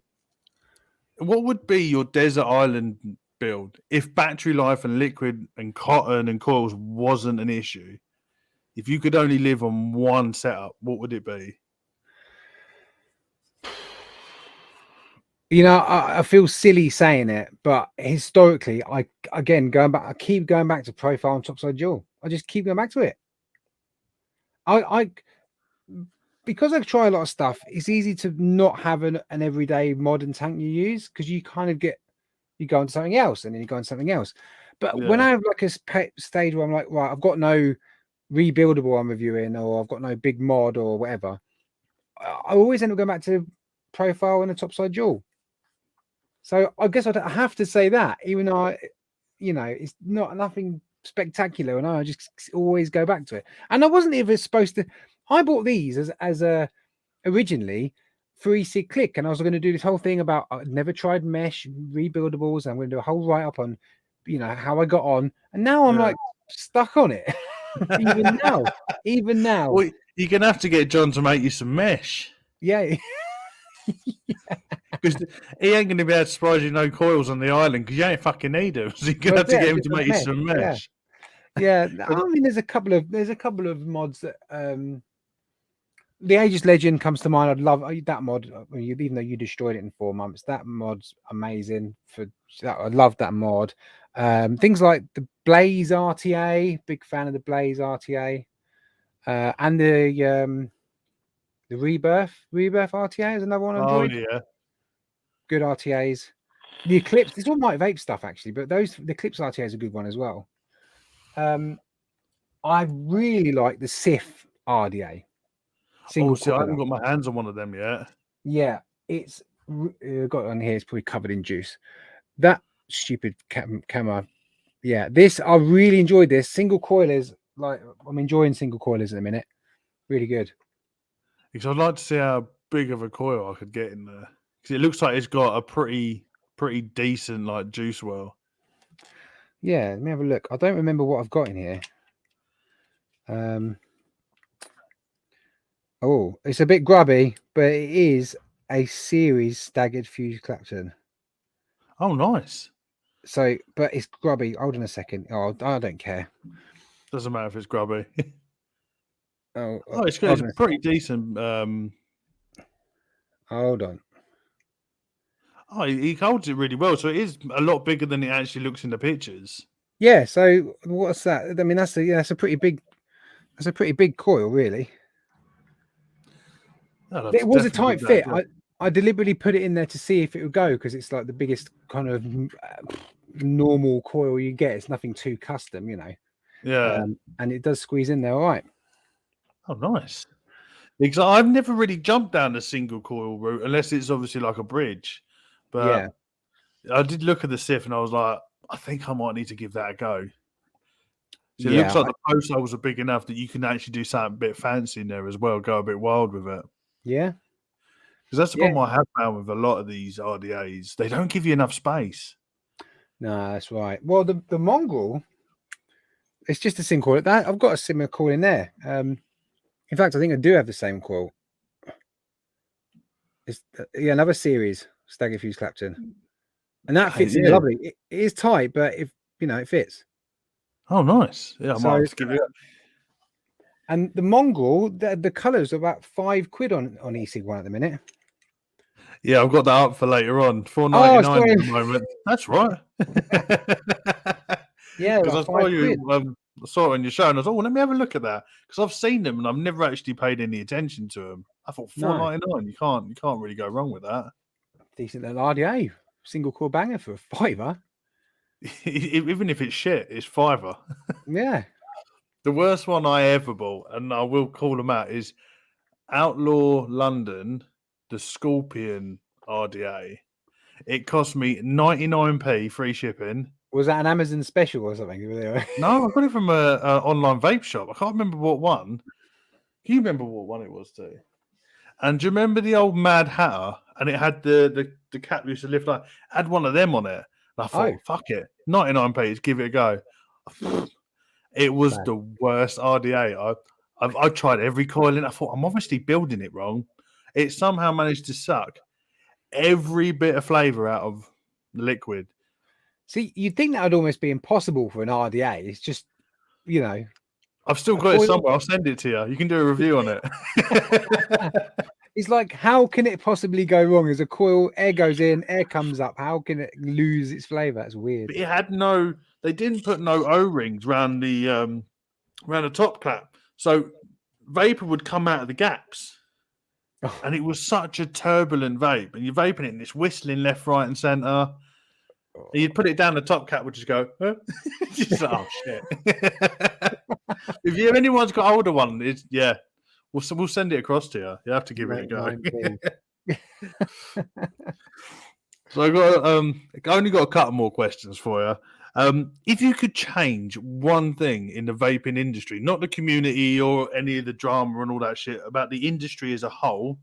What would be your desert island build if battery life and liquid and cotton and coils wasn't an issue? If you could only live on one setup, what would it be? I feel silly saying it, but historically, I keep going back to profile and topside dual. I just keep going back to it. Because I try a lot of stuff, it's easy to not have an everyday modern tank you use because you kind of you go into something else and then you go into something else. But when I have like a stage where I'm like, right, I've got no rebuildable I'm reviewing, or I've got no big mod or whatever, I always end up going back to profile and a topside dual. So I guess I have to say that, even though it's nothing spectacular, and I just always go back to it. And I wasn't even supposed to. I bought these as a originally for EC Click, and I was going to do this whole thing about I'd never tried mesh rebuildables, and I'm going to do a whole write up on how I got on, and now I'm like stuck on it. Even now. Well, You're gonna have to get John to make you some mesh. Yeah. Because he ain't going to be able to surprise you no coils on the island because you ain't fucking need them. So you're going to have to get him to make you some mesh. Yeah. I mean, there's a couple of mods that the Aegis Legend comes to mind. I'd love that mod, even though you destroyed it in 4 months. That mod's amazing. I love that mod. Things like the Blaze RTA, big fan of the Blaze RTA, and the Rebirth RTA is another one I enjoyed. Oh yeah, good RTAs. The Eclipse, it's all Might Vape stuff actually, but the Eclipse RTA is a good one as well. I really like the Sif RDA. I haven't got my hands on one of them yet. Yeah, it's got it on here. It's probably covered in juice. That stupid camera. Yeah, I really enjoyed this. Single coilers, like I'm enjoying single coilers at the minute. Really good. Because I'd like to see how big of a coil I could get in there. Because it looks like it's got a pretty decent like juice well. Yeah, let me have a look. I don't remember what I've got in here. Oh, it's a bit grubby, but it is a series staggered fuse Clapton. Oh, nice. So, but it's grubby. Hold on a second. Oh, I don't care. Doesn't matter if it's grubby. Oh, it's good. It's pretty decent. Hold on. Oh, he holds it really well. So it is a lot bigger than it actually looks in the pictures. Yeah. So what's that? I mean, that's a pretty big coil, really. It was a tight fit. I deliberately put it in there to see if it would go because it's like the biggest kind of normal coil you get. It's nothing too custom, you know. Yeah. And it does squeeze in there all right. Oh, nice. Because I've never really jumped down the single coil route unless it's obviously like a bridge. But yeah, I did look at the Sif and I was like, I think I might need to give that a go. So it looks like the post holes are big enough that you can actually do something a bit fancy in there as well, go a bit wild with it. Yeah. Because that's the problem I have found with a lot of these RDAs. They don't give you enough space. No, that's right. Well, the Mongrel, it's just a single coil. I've got a similar coil in there. In fact, I think I do have the same coil. It's another series stagger fuse Clapton, and that fits in lovely. It is tight, but if it fits. Oh, nice! Yeah, I might have to give it. And the Mongrel, the colours are about £5 on e-cig one at the minute. Yeah, I've got that up for later on. $4.99 at the moment. That's right. Yeah, because I saw it on your show, and I was let me have a look at that because I've seen them and I've never actually paid any attention to them. I thought $4.99. You can't really go wrong with that. Decent little RDA, single core banger for £5. Even if it's shit, it's £5. Yeah. The worst one I ever bought, and I will call them out, is Outlaw London, the Scorpion RDA. It cost me 99p free shipping. Was that an Amazon special or something? No, I got it from an online vape shop. I can't remember what one. Can you remember what one it was too? And do you remember the old Mad Hatter? And it had the cap used to lift like, had one of them on it. And I thought, fuck it, 99p, give it a go. It was the worst RDA. I tried every coil in. I thought, I'm obviously building it wrong. It somehow managed to suck every bit of flavour out of the liquid. See, you'd think that would almost be impossible for an RDA. It's just, I've still got it somewhere. I'll send it to you. You can do a review on it. It's like, how can it possibly go wrong? As a coil, air goes in, air comes up. How can it lose its flavour? That's weird. But it had they didn't put no O-rings around the top clap. So Vaper would come out of the gaps. And it was such a turbulent vape. And you're vaping it and it's whistling left, right, and centre. And you'd put it down, the top cap would just go, huh? Just like, oh, shit. If anyone's got older one, we'll send it across to you. You have to give it a go. So I only got a couple more questions for you. If you could change one thing in the vaping industry, not the community or any of the drama and all that shit, about the industry as a whole,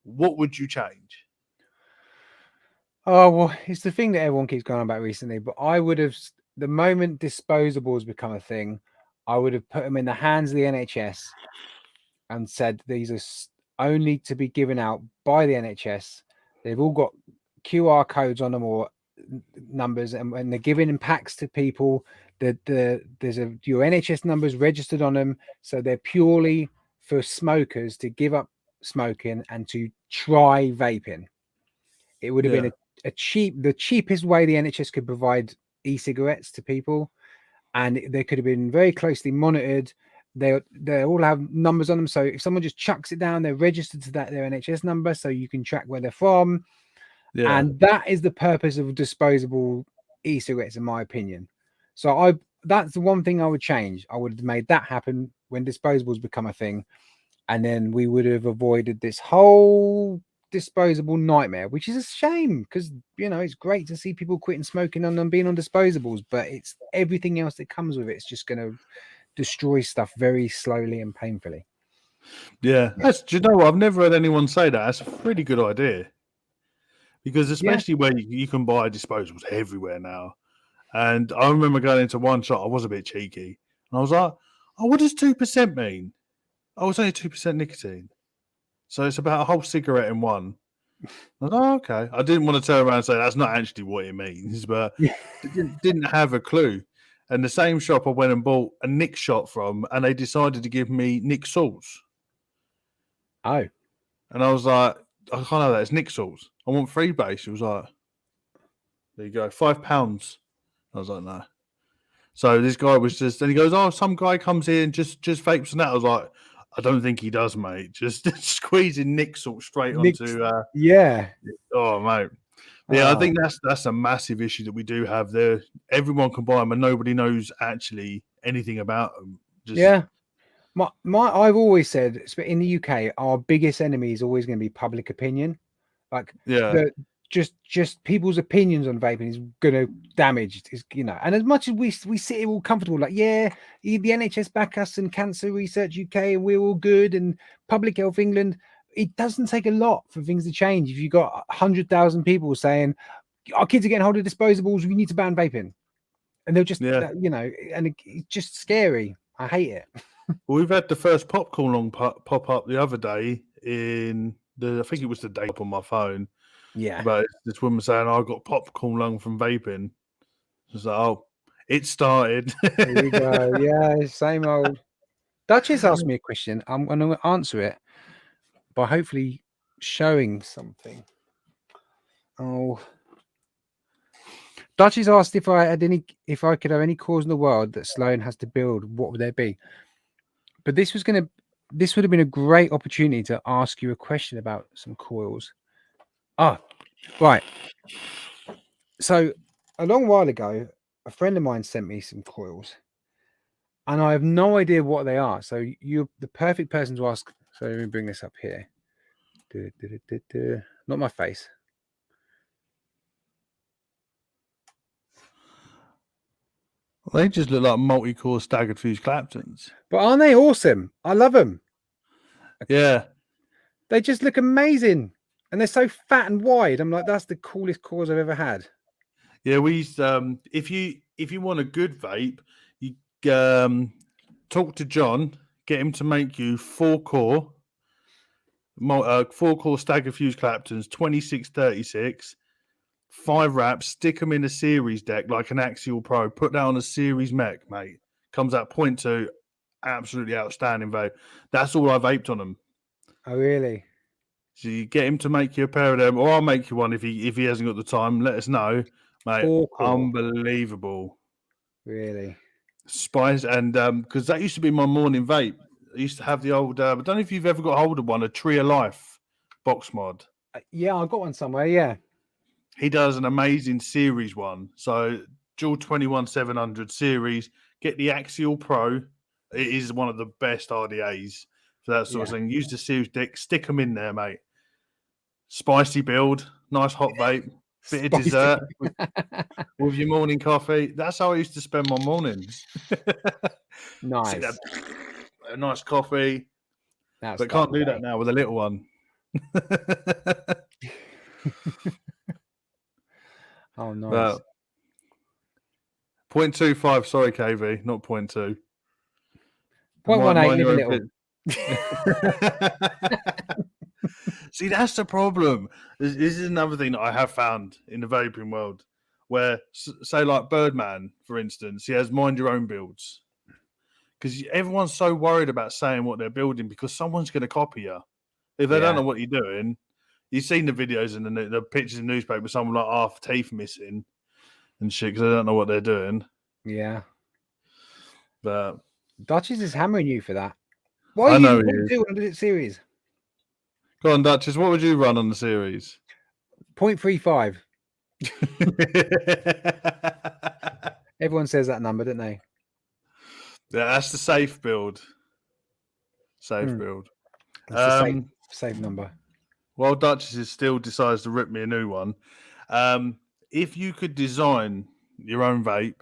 what would you change? Oh, well, it's the thing that everyone keeps going on about recently, but I would have, the moment disposables become a thing, I would have put them in the hands of the NHS and said these are only to be given out by the NHS. They've all got QR codes on them or numbers, and when they're giving in packs to people, there's your NHS numbers registered on them, so they're purely for smokers to give up smoking and to try vaping. It would have been the cheapest way the NHS could provide e-cigarettes to people, and they could have been very closely monitored. They all have numbers on them, so if someone just chucks it down, they're registered to their NHS number, so you can track where they're from. Yeah. And that is the purpose of disposable e-cigarettes, in my opinion. So that's the one thing I would change. I would have made that happen when disposables become a thing, and then we would have avoided this whole disposable nightmare, which is a shame because it's great to see people quitting smoking and being on disposables, but it's everything else that comes with it. It's just going to destroy stuff very slowly and painfully. Yeah. Do you know what? I've never heard anyone say that. That's a pretty good idea. Because especially where you can buy disposables everywhere now. And I remember going into one shop, I was a bit cheeky. And I was like, oh, what does 2% mean? Oh, it's only 2% nicotine. So it's about a whole cigarette in one. I was like, oh, okay. I didn't want to turn around and say that's not actually what it means, but didn't have a clue. And the same shop I went and bought a Nick shot from, and they decided to give me Nick salts. Oh. And I was like, I can't have that. It's Nick salts. I want free base. It was like, there you go, £5. I was like, no. So this guy was just, and he goes, oh, some guy comes in and just vapes and that. I was like, I don't think he does, mate. Just squeezing Nick salt straight onto. Yeah. Oh, mate. Yeah, I think that's a massive issue that we do have there. Everyone can buy them, and nobody knows actually anything about them. Yeah. I've always said in the UK, our biggest enemy is always going to be public opinion. Like, just people's opinions on vaping is going to damage, and as much as we sit here all comfortable, like, yeah, the NHS back us and Cancer Research UK, and we're all good, and Public Health England, it doesn't take a lot for things to change. If you've got 100,000 people saying our kids are getting hold of disposables, we need to ban vaping, and they'll just, and it's just scary. I hate it. Well, we've had the first popcorn lung pop up the other day I think it was the date on my phone. Yeah. But this woman saying, I got popcorn lung from vaping. It's like, oh, it started. There you go. Yeah, same old. Duchess asked me a question. I'm going to answer it by hopefully showing something. Oh. Duchess asked if I could have any cause in the world that Sloan has to build, what would there be? But this would have been a great opportunity to ask you a question about some coils. Right. So a long while ago, a friend of mine sent me some coils, and I have no idea what they are. So you're the perfect person to ask. So let me bring this up here. Not my face. They just look like multi-core staggered fuse Claptons. But aren't they awesome? I love them. Yeah. They just look amazing. And they're so fat and wide. I'm like, that's the coolest cores I've ever had. Yeah, we if you want a good vape, you talk to John, get him to make you 4-core stagger fuse Claptons, 2636, 5 wraps, stick them in a series deck like an Axial Pro, put that on a series mech, mate. Comes out 0.2, absolutely outstanding vape. That's all I vaped on them. Oh, really? So you get him to make you a pair of them, or I'll make you one if he hasn't got the time. Let us know, mate. 4-core. Unbelievable. Really? Spice, and because that used to be my morning vape. I used to have the old. I don't know if you've ever got hold of one, a Tree of Life box mod. Yeah, I got one somewhere. Yeah. He does an amazing series one. So dual 21700 series. Get the Axial Pro. It is one of the best RDAs for that sort of thing. Use the series deck. Stick them in there, mate. Spicy build. Nice hot vape. Bit of dessert with your morning coffee. That's how I used to spend my mornings. Nice. A nice coffee. But can't do that now with a little one. Oh, nice. 0.25, sorry, KV, not 0.2. 0.18, even little. See, that's the problem. This is another thing that I have found in the vaping world, where, say, like Birdman, for instance, he has mind your own builds. Because everyone's so worried about saying what they're building because someone's going to copy you. If they don't know what you're doing, you've seen the videos and the pictures in the newspaper, someone like half teeth missing and shit because they don't know what they're doing. Yeah. But Duchess is hammering you for that. What I know would he you is. do on the series? Go on, Duchess. What would you run on the series? 0.35. Everyone says that number, don't they? Yeah, that's the safe build. Safe build. That's the safe number. While Duchess still decides to rip me a new one, if you could design your own vape,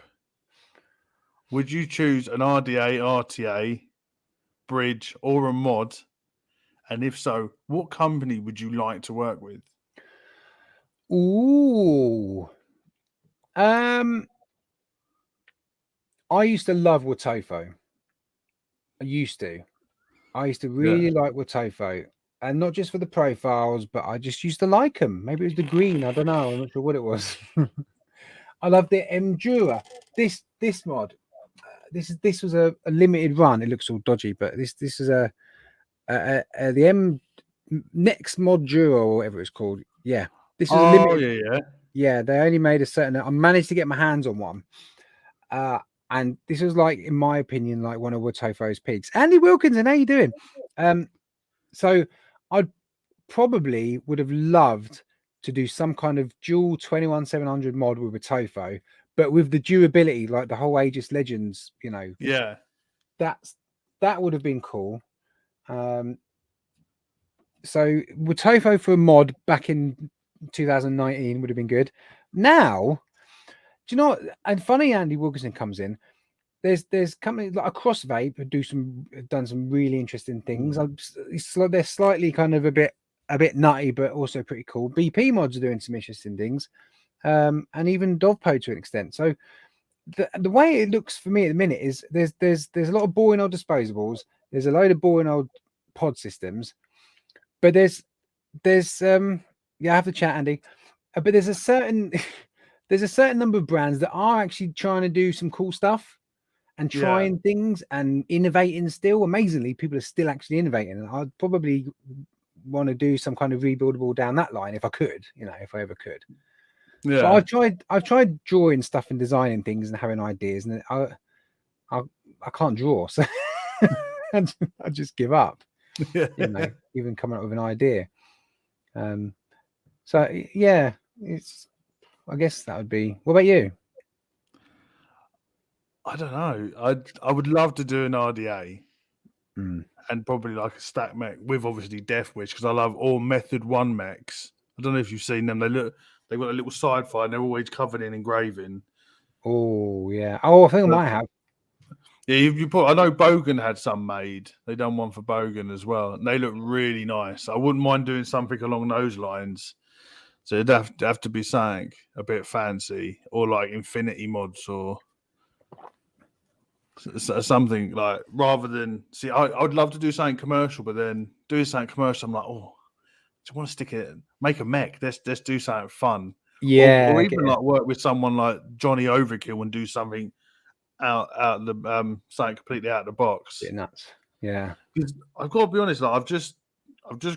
would you choose an RDA, RTA, bridge, or a mod? And if so, what company would you like to work with? Ooh. I used to love Watofo. I used to really like Watofo. And not just for the profiles, but I just used to like them. Maybe it was the green. I don't know. I'm not sure what it was. I love the Endura. This mod. This was a limited run. It looks all dodgy, but this is the M Next Mod Dura or whatever it's called. Yeah, this is a limited. Yeah. They only made a certain. I managed to get my hands on one. And this was like, in my opinion, like one of Watofo's peaks. Andy Wilkinson, how you doing? So I probably would have loved to do some kind of dual 21700 mod with Watofo, but with the durability, like the whole Aegis Legends, you know. Yeah. That would have been cool. So Watofo for a mod back in 2019 would have been good. Now, do you know what? And funny, Andy Wilkinson comes in. There's companies like Across Vape who done some really interesting things. They're slightly kind of a bit nutty, but also pretty cool. BP Mods are doing some interesting things, and even Dovpo to an extent. So the way it looks for me at the minute is there's a lot of boring old disposables. There's a load of boring old pod systems, but there's I have to chat, Andy, but there's a certain there's a certain number of brands that are actually trying to do some cool stuff and trying things and innovating still. Amazingly, people are still actually innovating. And I'd probably want to do some kind of rebuildable down that line if I could, if I ever could. Yeah. So I've tried drawing stuff and designing things and having ideas, and I can't draw, so I just give up. Even coming up with an idea. So yeah, I guess that would be. What about you? I don't know. I would love to do an RDA and probably like a stack mech with obviously Death Wish, because I love all Method 1 mechs. I don't know if you've seen them. They've got a little side fire and they're always covered in engraving. Oh yeah. Oh, I think I might have. Yeah, I know Bogan had some made. They done one for Bogan as well, and they look really nice. I wouldn't mind doing something along those lines. So it'd have to be something a bit fancy, or like Infinity mods, or something like, rather than I'd love to do something commercial, but then doing something commercial, I'm like, oh, do you want to stick it, make a mech? Let's do something fun. Yeah, or even like work with someone like Johnny Overkill and do something out the something completely out of the box. Bit nuts. Yeah, because I've got to be honest, like, I've just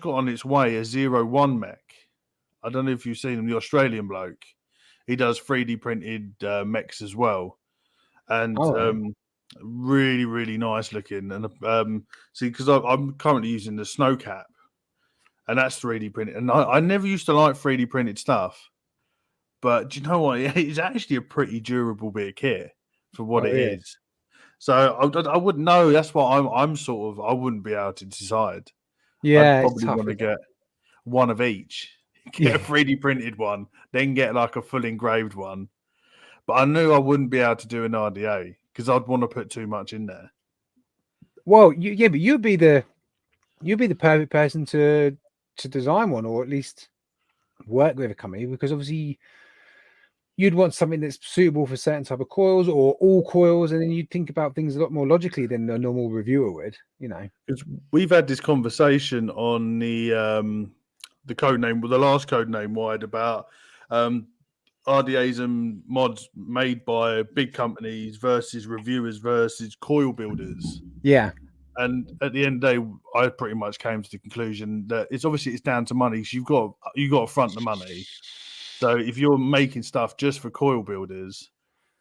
got on its way a 01 mech. I don't know if you've seen him, the Australian bloke. He does 3D printed mechs as well, and really, really nice looking. And see, because I'm currently using the Snowcap, and that's 3D printed. And I never used to like 3D printed stuff, but do you know what? It's actually a pretty durable bit of kit for what it is. So I wouldn't know. That's what I'm sort of. I wouldn't be able to decide. Yeah, I'd probably want to get one of each. Get a 3D printed one, then get like a full engraved one. But I knew I wouldn't be able to do an RDA because I'd want to put too much in there. Well, but you'd be the perfect person to design one, or at least work with a company, because obviously you'd want something that's suitable for certain type of coils or all coils, and then you'd think about things a lot more logically than a normal reviewer would, you know. Because we've had this conversation on the code name, the last code name wide about RDAs and mods made by big companies versus reviewers versus coil builders. Yeah. And at the end of the day, I pretty much came to the conclusion that it's down to money. So you've got to front the money. So if you're making stuff just for coil builders,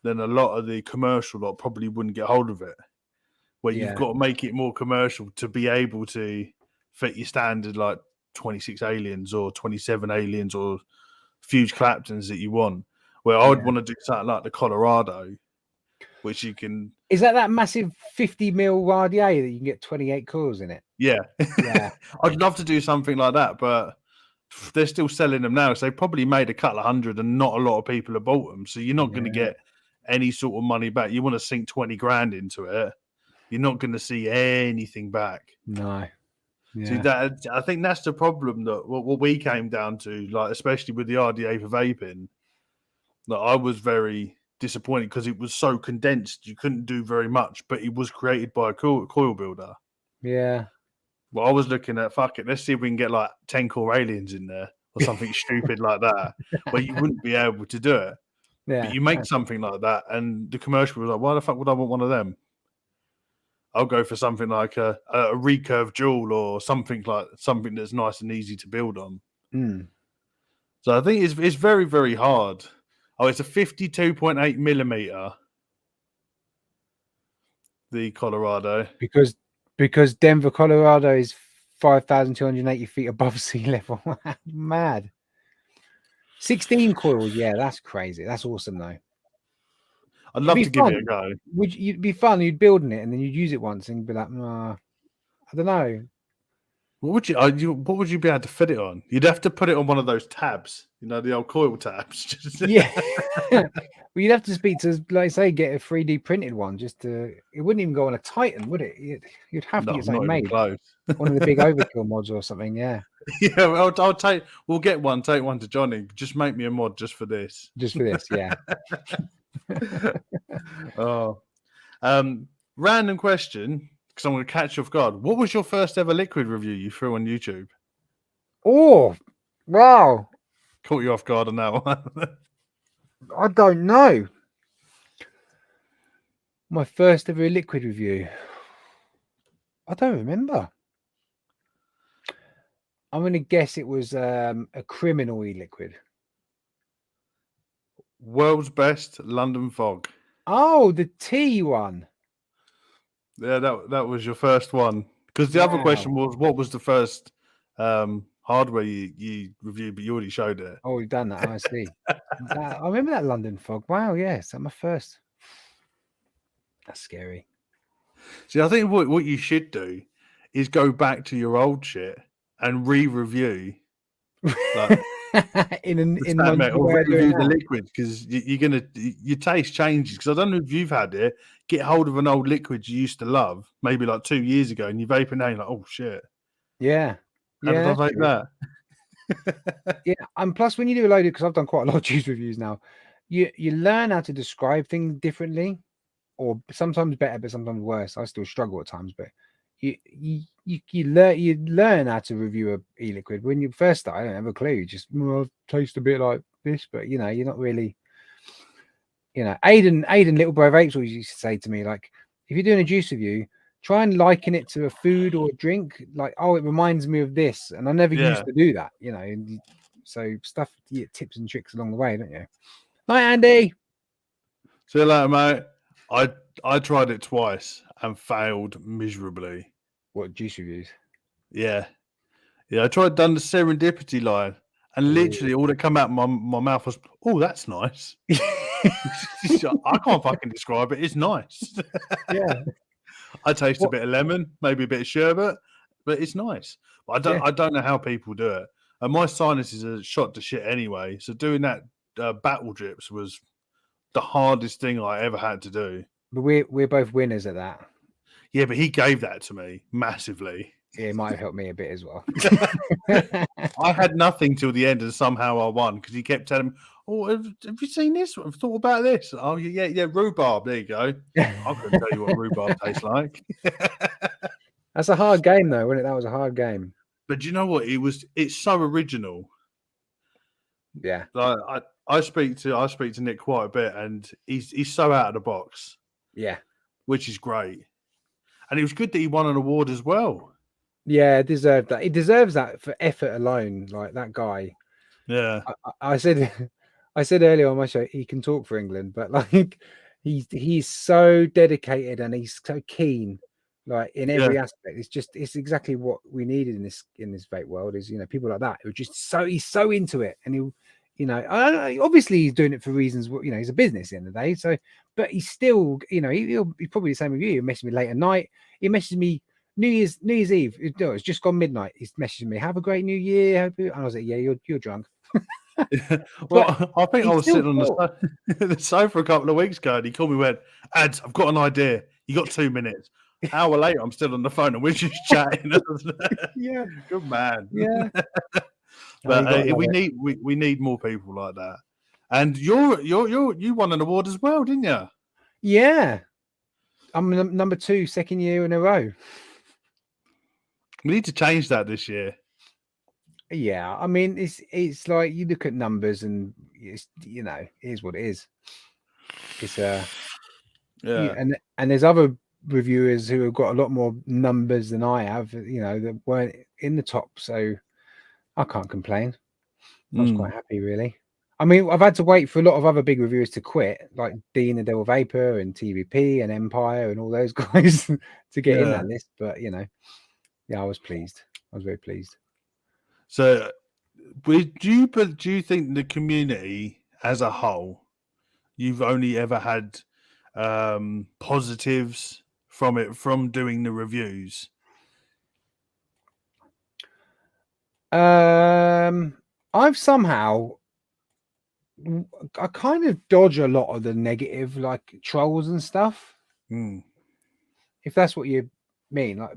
then a lot of the commercial lot probably wouldn't get hold of it. Where you've got to make it more commercial to be able to fit your standard like 26 aliens or 27 aliens or Fuse Claptons that you want. Where I would want to do something like the Colorado, which you can. Is that massive 50 mil RDA that you can get 28 coils in it? Yeah. Yeah. I'd love to do something like that, but they're still selling them now. So they probably made a couple of hundred and not a lot of people have bought them. So you're not going to get any sort of money back. You want to sink 20 grand into it. You're not going to see anything back. No. Yeah. See, that I think that's the problem that what we came down to, like especially with the RDA for vaping, that I was very disappointed because it was so condensed. You couldn't do very much, but it was created by a coil builder. Yeah. Well, I was looking at, fuck it, let's see if we can get like 10 core aliens in there or something stupid like that, where you wouldn't be able to do it. Yeah. But you make something like that, and the commercial was like, why the fuck would I want one of them? I'll go for something like a recurve jewel or something that's nice and easy to build on. So I think it's very, very hard. Oh, it's a 52.8 millimeter. The Colorado. Because Denver, Colorado is 5,280 feet above sea level. Mad. 16 coils. Yeah, that's crazy. That's awesome though. I'd love to give it a go. It'd be fun. You'd build in it and then you'd use it once and be like, I don't know. What would you be able to fit it on? You'd have to put it on one of those tabs, the old coil tabs. Yeah. Well, you'd have to speak to, like say, get a 3D printed one. It wouldn't even go on a Titan, would it? You'd have to get something made. Close. One of the big overkill mods or something. Yeah. Yeah, we'll get one. Take one to Johnny. Just make me a mod just for this. Just for this, yeah. Random question, because I'm going to catch you off guard. What was your first ever liquid review you threw on YouTube? Oh, wow. Caught you off guard on that one. I don't know. My first ever liquid review. I don't remember. I'm going to guess it was a criminal e-liquid. World's best London fog. Oh, the T one. Yeah, that was your first one. Because the other question was, what was the first hardware you reviewed, but you already showed it. Oh, we've done that. I see. I remember that London fog. Wow, yes, that's my first. That's scary. See, I think what you should do is go back to your old shit and re-review. Like, review the liquid, because your taste changes. Because I don't know if you've had it. Get hold of an old liquid you used to love, maybe like 2 years ago, and you vape it now. You're like, oh shit, yeah. How did I vape that? Yeah, and plus when you do a load of, because I've done quite a lot of juice reviews now, you learn how to describe things differently, or sometimes better, but sometimes worse. I still struggle at times, but you learn how to review a e-liquid. When you first start, I don't have a clue. You just taste a bit like this, but you're not really. Aiden Little Bro Vapes always used to say to me, like, if you're doing a juice review, try and liken it to a food or a drink. Like, oh, it reminds me of this, and I never used to do that. So stuff, you get tips and tricks along the way, don't you? Hi, Andy. See you later, mate. I tried it twice and failed miserably. What, juice reviews? Yeah. I tried done the serendipity line, and literally all that come out my mouth was, oh, that's nice. I can't fucking describe it. It's nice. Yeah. I taste a bit of lemon, maybe a bit of sherbet, but it's nice. But I don't know how people do it. And my sinuses are shot to shit anyway. So doing that battle drips was the hardest thing I ever had to do. But we're both winners at that. Yeah, but he gave that to me massively. Yeah, it might have helped me a bit as well. I had nothing till the end, and somehow I won because he kept telling me, Oh, have you seen this? I've thought about this. Oh, yeah, rhubarb. There you go. I couldn't tell you what rhubarb tastes like. That's a hard game, though, wasn't it? That was a hard game. But do you know what? It's so original. Yeah. Like I speak to Nick quite a bit, and he's so out of the box. Yeah. Which is great. And it was good that he won an award as well. Yeah, it deserved that. He deserves that for effort alone. Like that guy. Yeah. I said earlier on my show, he can talk for England, but like he's so dedicated and he's so keen, like in every aspect. It's exactly what we needed in this vape world, is, you know, people like that who are just he's so into it, and he'll, you know, obviously he's doing it for reasons, you know, he's a business at the end of the day. So, but he's still, you know, he's probably the same with you. He messaged me late at night. He messaged me New Year's Eve. No, it's just gone midnight. He's messaging me, "Have a great New Year." And I was like, "Yeah, you're drunk." Well, I think I was sitting on the sofa a couple of weeks ago, and he called me and went, "Ads, I've got an idea. You got 2 minutes." Hour later, I'm still on the phone, and we're just chatting. Yeah, good man. Yeah, but we need more people like that. And you won an award as well, didn't you? Yeah, I'm number 2, second year in a row. We need to change that this year. Yeah, I mean, it's like you look at numbers, and it's, you know, it is what it is. It's yeah, and there's other reviewers who have got a lot more numbers than I have, you know, that weren't in the top, so I can't complain. I was quite happy, really. I mean, I've had to wait for a lot of other big reviewers to quit, like Dean and Devil Vaper and TVP and Empire and all those guys to get in that list. But, you know, yeah, I was pleased. I was very pleased. So, do you think the community as a whole, you've only ever had positives from it, from doing the reviews? I've somehow, I kind of dodge a lot of the negative, like trolls and stuff. If that's what you mean, like,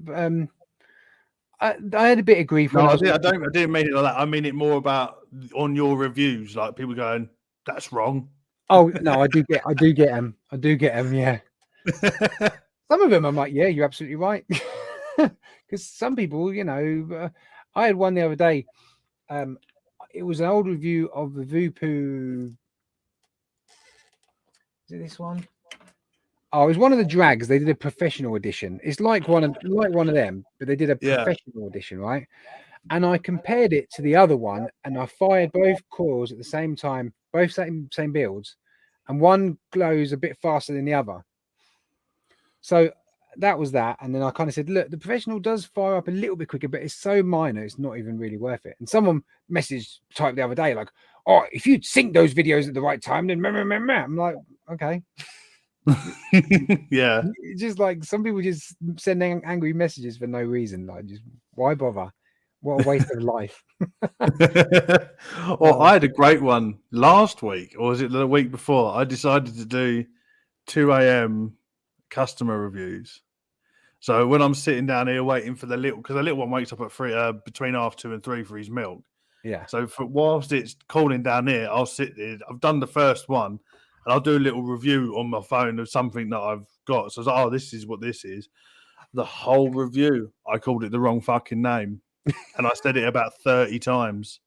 I had a bit of grief. No, I didn't mean it like that. I mean it more about on your reviews, like people going, "That's wrong." Oh no, I do get them. Yeah. Some of them I'm like, yeah, you're absolutely right. Because some people, you know, I had one the other day. It was an old review of the Vupu. Is it this one? Oh, it was one of the drags. They did a professional edition. It's like one of them, but they did a professional edition, right? And I compared it to the other one, and I fired both coils at the same time, both same builds, and one glows a bit faster than the other. So that was that. And then I kind of said, look, the professional does fire up a little bit quicker, but it's so minor, it's not even really worth it. And someone typed the other day, like, "Oh, if you'd sync those videos at the right time, then I'm like, okay." Yeah. It's just like some people just sending angry messages for no reason. Like, just why bother? What a waste of life. Well, I had a great one last week, or was it the week before? I decided to do 2 a.m. customer reviews. So when I'm sitting down here waiting for the little, because the little one wakes up at 3, between 2:30 and 3 for his milk. Yeah. So whilst it's calling down here, I'll sit there. I've done the first one, and I'll do a little review on my phone of something that I've got. So I was like, "Oh, this is what this is." The whole review, I called it the wrong fucking name, and I said it about 30 times.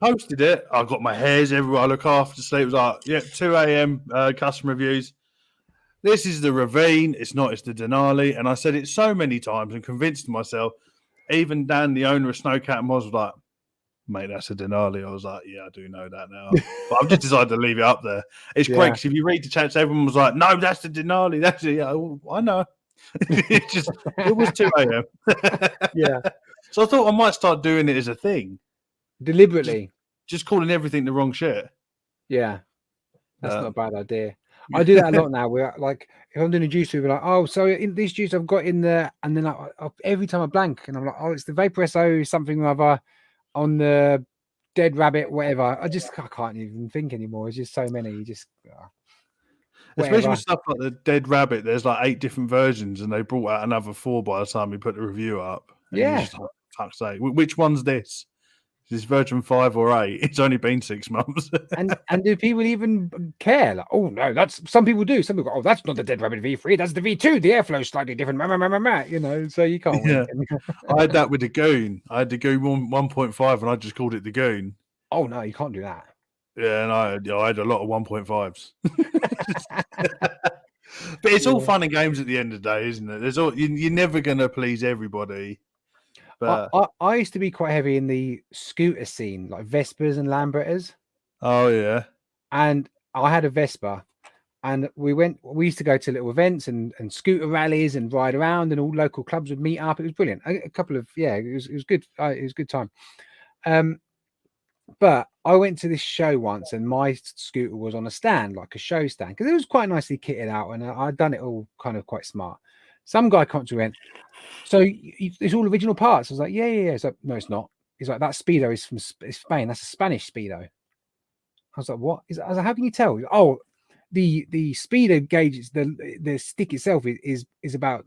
Posted it. I got my hairs everywhere. I look after sleep. It was like, 2 a.m. Customer reviews. This is the Ravine. It's not. It's the Denali. And I said it so many times and convinced myself. Even Dan, the owner of Snowcat and Moz, was like, "Mate, that's a Denali." I was like, "Yeah, I do know that now." But I've just decided to leave it up there. It's great because if you read the chats, everyone was like, "No, that's the Denali." That's it. Yeah, I know. It was 2 a.m. Yeah. So I thought I might start doing it as a thing. Deliberately. Just calling everything the wrong shit. Yeah. That's not a bad idea. I do that a lot now. We're like, if I'm doing a juice, we're like, "Oh, so in this juice I've got in there," and then every time I blank, and I'm like, "Oh, it's the Vaper SO something or other on the Dead Rabbit, whatever." I can't even think anymore. It's just so many. You just especially with stuff like the Dead Rabbit. There's like 8 different versions, and they brought out another 4 by the time we put the review up. And yeah. Just like, fuck's sake, which one's this? Is this version 5 or 8? It's only been 6 months. and do people even care? Like, oh no, that's some people do. Some people go, oh, that's not the Dead Rabbit V3, that's the V2. The airflow is slightly different. You know, so you can't win. I had that with the Goon. I had the Goon 1.5 and I just called it the Goon. Oh no, you can't do that. Yeah, and I had a lot of 1.5s. But it's all fun and games at the end of the day, isn't it? You're never going to please everybody. But I used to be quite heavy in the scooter scene, like Vespers and Lambrettas. Oh yeah. And I had a Vespa, and we used to go to little events and scooter rallies and ride around, and all local clubs would meet up. It was brilliant. A couple of it was good. It was a good time. But I went to this show once, and my scooter was on a stand, like a show stand, because it was quite nicely kitted out, and I'd done it all kind of quite smart. Some guy comes to went, so it's all original parts. I was like, yeah. He's like, no, it's not. He's like, that Speedo is from Spain. That's a Spanish Speedo. I was like, what? I was like, how can you tell? Oh, the Speedo gauge, the stick itself is about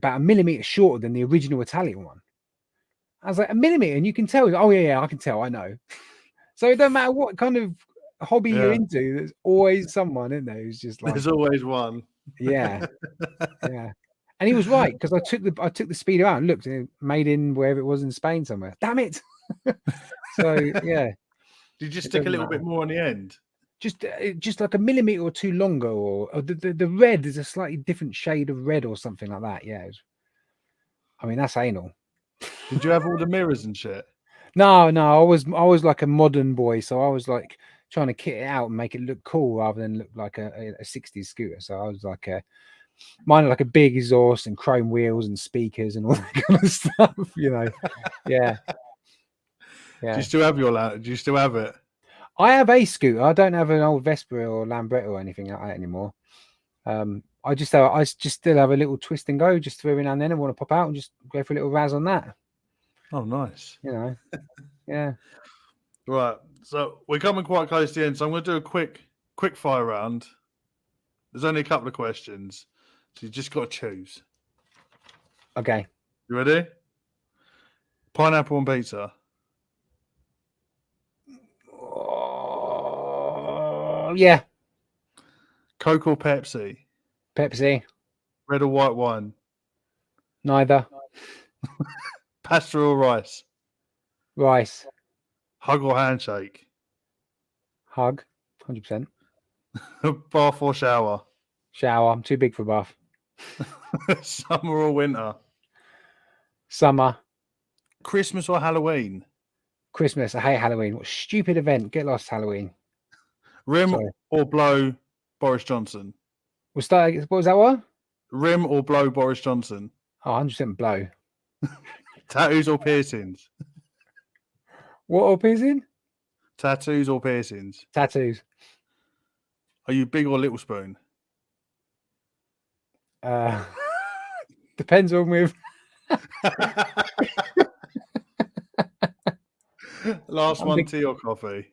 a millimeter shorter than the original Italian one. I was like, a millimeter, and you can tell. Oh yeah, I can tell. I know. So it don't matter what kind of hobby you're into. There's always someone in there who's just like. There's always one. Yeah. And he was right, because I took the Speedo out and looked, and it made in wherever it was in Spain somewhere. Damn it! So yeah. Did you stick a little bit more on the end? Just like a millimeter or two longer, or the red is a slightly different shade of red or something like that. Yeah. I mean, that's anal. Did you have all the mirrors and shit? No. I was like a modern boy, so I was like trying to kit it out and make it look cool rather than look like a 60s scooter. So I was like mine are like a big exhaust and chrome wheels and speakers and all that kind of stuff, you know. Yeah. Do you still have do you still have it? I have a scooter. I don't have an old Vespa or Lambretta or anything like that anymore. I just still have a little twist and go just every now and then. I want to pop out and just go for a little razz on that. Oh, nice. You know. Yeah. Right. So we're coming quite close to the end. So I'm going to do a quick fire round. There's only a couple of questions. So you just got to choose. Okay. You ready? Pineapple and pizza. Yeah. Coke or Pepsi? Pepsi. Red or white wine? Neither. Pasta or rice? Rice. Hug or handshake? Hug. 100%. Bath or shower? Shower. I'm too big for a bath. Summer or winter? Summer. Christmas or Halloween? Christmas. I hate Halloween. What a stupid event. Get lost, Halloween. Rim or blow Boris Johnson? What was that one? Rim or blow Boris Johnson? Oh, 100% blow. Tattoos or piercings? What or piercing? Tattoos or piercings? Tattoos. Are you big or little spoon? Depends on with. Last one, tea or coffee?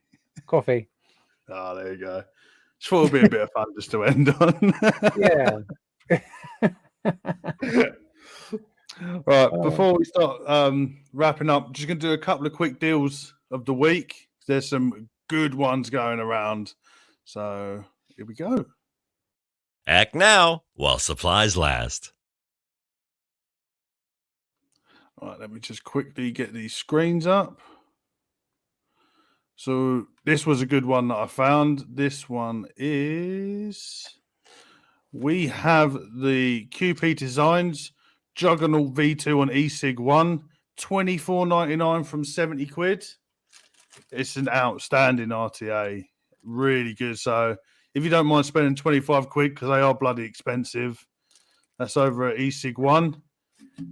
Coffee. Oh, there you go. Just thought it'd be a bit of fun just to end on. Yeah. Right, before we start wrapping up, just going to do a couple of quick deals of the week. There's some good ones going around. So here we go. Act now while supplies last. All right, let me just quickly get these screens up. So this was a good one that I found. This one is... We have the QP Designs Juggernaut V2 on eSig 1, $24.99 from 70 quid. It's an outstanding RTA. Really good. So if you don't mind spending 25 quid, because they are bloody expensive, that's over at eSig 1.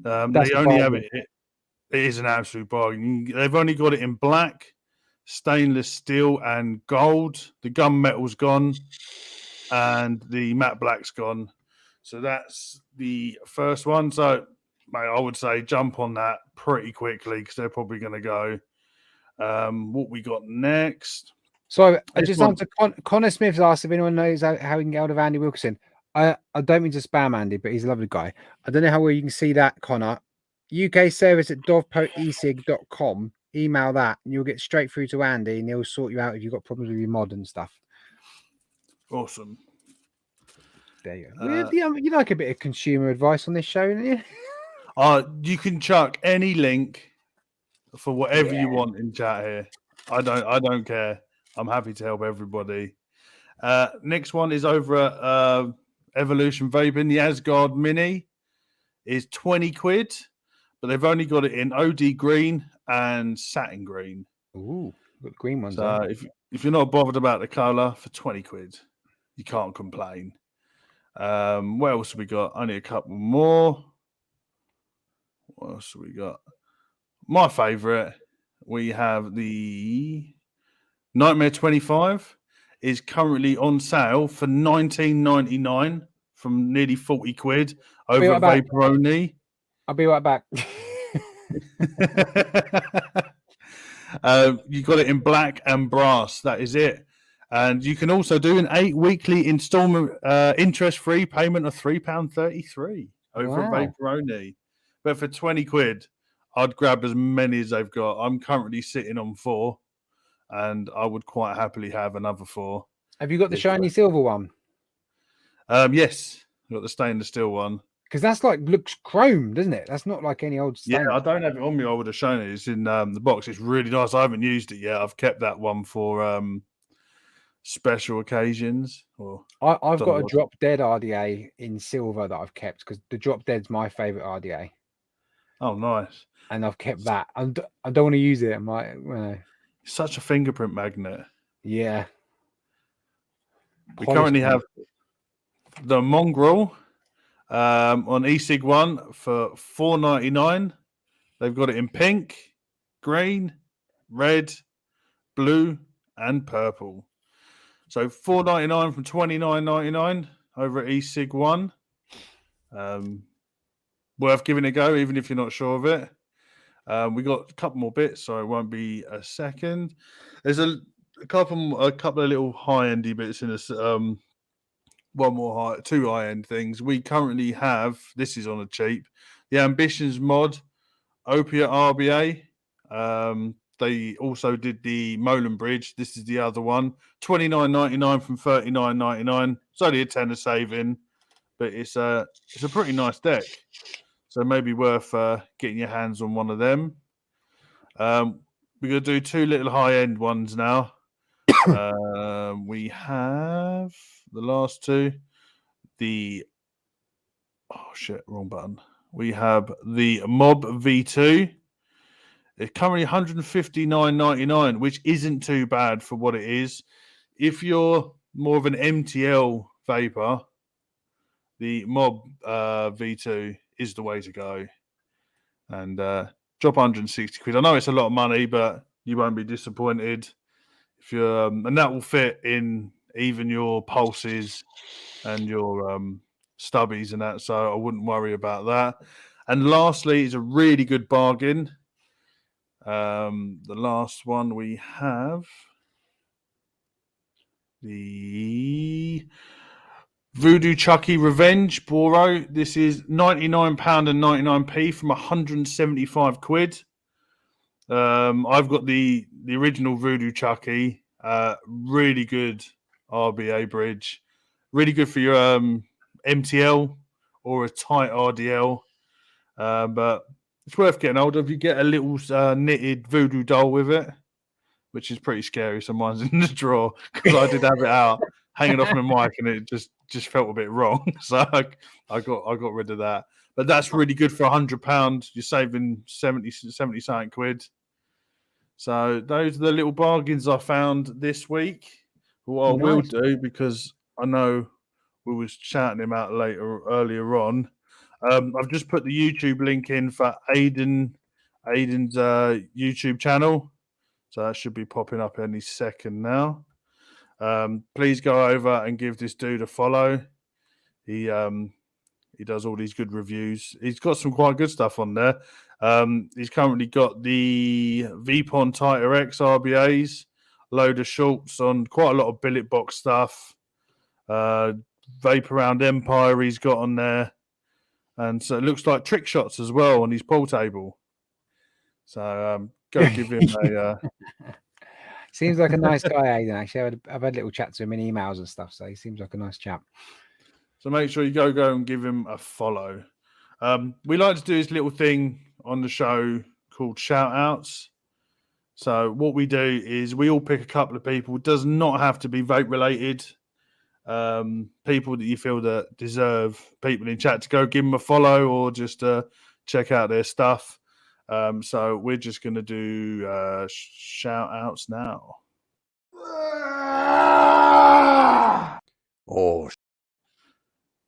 They only have it. It is an absolute bargain. They've only got it in black, stainless steel, and gold. The gunmetal's gone, and the matte black's gone. So that's the first one. So, mate, I would say jump on that pretty quickly because they're probably going to go. What we got next? So I just answered Connor Smith's asked if anyone knows how we can get hold of Andy Wilkerson. I don't mean to spam Andy, but he's a lovely guy. I don't know how well you can see that, Connor. UK service at dovpoesig.com. email that, and you'll get straight through to Andy, and he'll sort you out if you've got problems with your mod and stuff. Awesome. There you go. You like a bit of consumer advice on this show, don't you? You can chuck any link for whatever you want in chat here. I don't care. I'm happy to help everybody. Next one is over at Evolution Vaping. The Asgard Mini is 20 quid, but they've only got it in OD green and satin green. Ooh, got the green ones. So if you're not bothered about the colour, for 20 quid, you can't complain. What else have we got? Only a couple more. What else have we got? My favourite, we have the Nightmare 25 is currently on sale for $19.99 from nearly 40 quid over at Vaper only. I'll be right back. You got it in black and brass. That is it. And you can also do an 8 weekly installment interest-free payment of £3.33 over at Vaper only. But for 20 quid, I'd grab as many as they've got. I'm currently sitting on 4, and I would quite happily have another 4. Have you got the shiny silver one? Yes, I've got the stainless steel one. Because that's looks chrome, doesn't it? That's not like any old stainless. Yeah, I don't have it on me. I would have shown it. It's in the box. It's really nice. I haven't used it yet. I've kept that one for special occasions. I've got a Drop Dead RDA in silver that I've kept because the Drop Dead's my favorite RDA. Oh, nice. And I've kept that. I don't want to use it. I'm like, it's such a fingerprint magnet. Yeah. We currently have the Mongrel on eSig 1 for $4.99. They've got it in pink, green, red, blue, and purple. So $4.99 from $29.99 over at eSig 1. Worth giving it a go, even if you're not sure of it. We got a couple more bits, so it won't be a second. There's a couple of little high-endy bits in this. Two high-end things. We currently have, this is on a cheap, the Ambitions mod, Opiate RBA. They also did the Molan Bridge. This is the other one. $29.99 from $39.99. It's only a tenner saving, but it's a pretty nice deck. So maybe worth getting your hands on one of them. We're going to do 2 little high-end ones now. We have the last 2. Wrong button. We have the Mob V2. It's currently $159.99, which isn't too bad for what it is. If you're more of an MTL vapor, the Mob V2 is the way to go. And drop 160 quid. I know it's a lot of money, but you won't be disappointed. If you're, and that will fit in even your pulses and your stubbies and that, so I wouldn't worry about that. And lastly, it's a really good bargain. The last one we have, the Voodoo Chucky Revenge Boro. This is £99.99 from 175 quid. I've got the original Voodoo Chucky. Really good RBA bridge. Really good for your MTL or a tight RDL. But it's worth getting hold of. You get a little knitted voodoo doll with it, which is pretty scary. So mine's in the drawer because I did have it out hanging off my mic, and it just felt a bit wrong. So I got rid of that. But that's really good for £100. You're saving 70 something quid. So those are the little bargains I found this week. What I will do, because I know we was chatting him out earlier on. I've just put the YouTube link in for Aiden's YouTube channel. So that should be popping up any second now. Please go over and give this dude a follow. He does all these good reviews. He's got some quite good stuff on there. He's currently got the Vpon Tighter X RBAs, load of shorts on quite a lot of billet box stuff. Vapor Round Empire he's got on there. And so it looks like trick shots as well on his pool table. So go give him a. Seems like a nice guy, Aidan. Actually, I've had little chats to him in emails and stuff, so he seems like a nice chap. So make sure you go and give him a follow. We like to do this little thing on the show called shout outs. So what we do is we all pick a couple of people. It does not have to be vape related. People that you feel that deserve people in chat to go give them a follow or just check out their stuff. So we're just going to do shout outs now. Oh,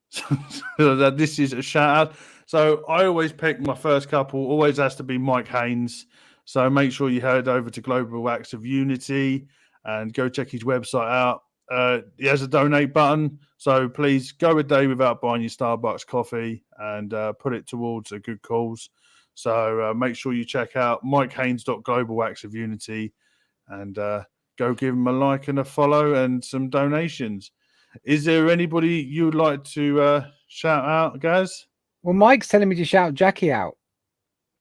So this is a shout out. So I always pick my first couple, always has to be Mike Haynes. So make sure you head over to Global Acts of Unity and go check his website out. He has a donate button. So please go a day without buying your Starbucks coffee and put it towards a good cause. So make sure you check out mikehaynes.global acts of unity and go give him a like and a follow and some donations. Is there anybody you would like to shout out, guys? Well, Mike's telling me to shout Jackie out.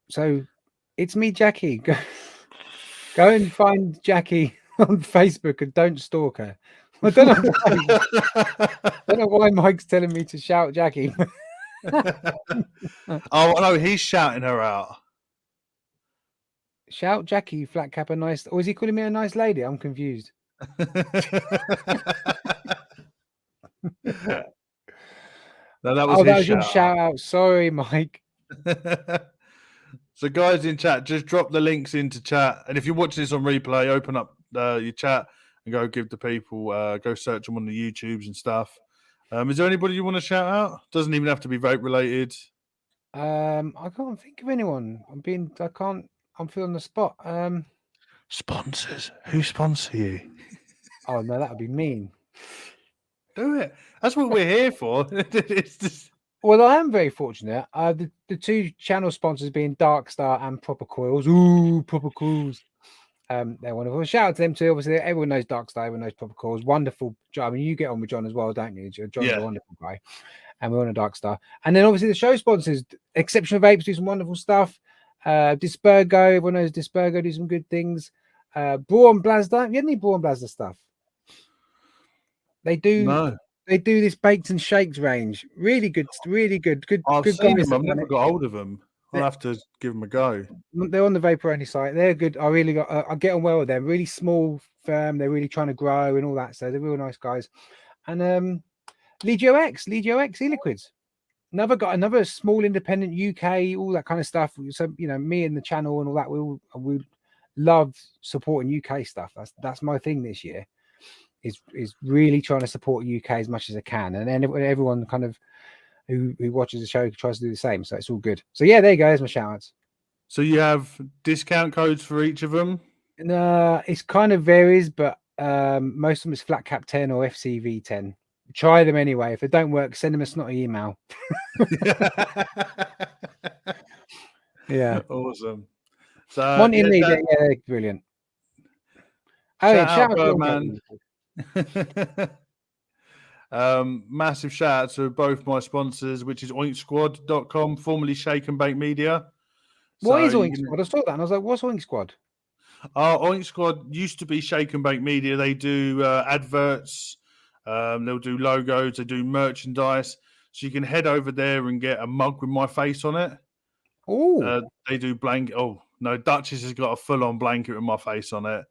So it's me, Jackie. Go and find Jackie on Facebook and don't stalk her. I don't know why Mike's telling me to shout Jackie. Oh, no, he's shouting her out. Shout Jackie, flat cap, a nice. Or is he calling me a nice lady? I'm confused. No, that was your shout out. Sorry, Mike. So, guys in chat, just drop the links into chat. And if you're watching this on replay, open up your chat and go give the people, go search them on the YouTubes and stuff. Is there anybody you want to shout out? Doesn't even have to be vape related. I can't think of anyone. I'm feeling the spot. Sponsors. Who sponsor you? Oh no, that would be mean. Do it. That's what we're here for. It's just... Well, I am very fortunate. The two channel sponsors being Darkstar and Proper Coils. Ooh, Proper Coils. They're wonderful. Shout out to them too. Obviously, everyone knows Darkstar, everyone knows Proper Coils. Wonderful. I mean, you get on with John as well, don't you? John's a wonderful guy. And we're on a Darkstar. And then obviously the show sponsors, Exceptional Vapes, do some wonderful stuff. Dispergo, everyone knows Dispergo do some good things. Braun Blazda. You had any Braun Blazda stuff? They do. No. They do this baked and shakes range. Really good, really good. I've good seen guys. them. I've never got hold of them. I'll have to give them a go. They're on the Vaper only site. They're good. I get on well with them. Really small firm. They're really trying to grow and all that. So they're real nice guys. And Legio X e-liquids. Another small independent UK, all that kind of stuff. So me and the channel and all that. We love supporting UK stuff. That's my thing this year. Is really trying to support UK as much as I can, and then everyone kind of who watches the show tries to do the same. So it's all good. So yeah, there you go. There's my shout outs. So you have discount codes for each of them? It's kind of varies, but most of them is flat cap 10 or FCV 10. Try them anyway. If they don't work, send them a snotty email. Yeah, awesome. So Monty and Lee, yeah, brilliant. Shout out man. Massive shout out to both my sponsors, which is oinksquad.com, formerly Shake and Bake Media. What is Oink Squad? I saw that and I was like, what's Oink Squad? Oink Squad used to be Shake and Bake Media. They do adverts, they'll do logos, they do merchandise. So you can head over there and get a mug with my face on it. Oh, they do blanket. Oh no, Duchess has got a full-on blanket with my face on it.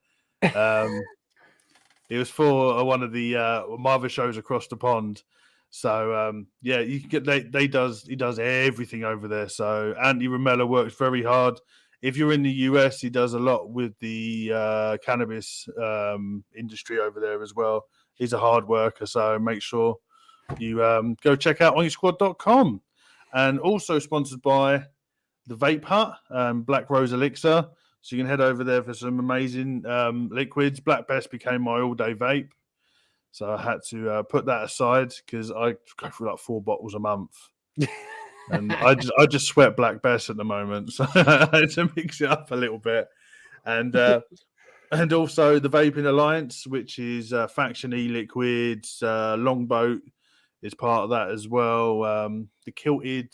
It was for one of the my other shows across the pond. So yeah, you can get he does everything over there. So Andy Romella works very hard. If you're in the US, he does a lot with the cannabis industry over there as well. He's a hard worker, so make sure you go check out oinksquad.com. And also sponsored by the Vape Hut, Black Rose Elixir. So you can head over there for some amazing liquids. Black Best became my all-day vape. So I had to put that aside because I go through like 4 bottles a month. And I just sweat Black Best at the moment. So I had to mix it up a little bit. And also the Vaping Alliance, which is Faction e-liquids, Longboat is part of that as well. The Kilted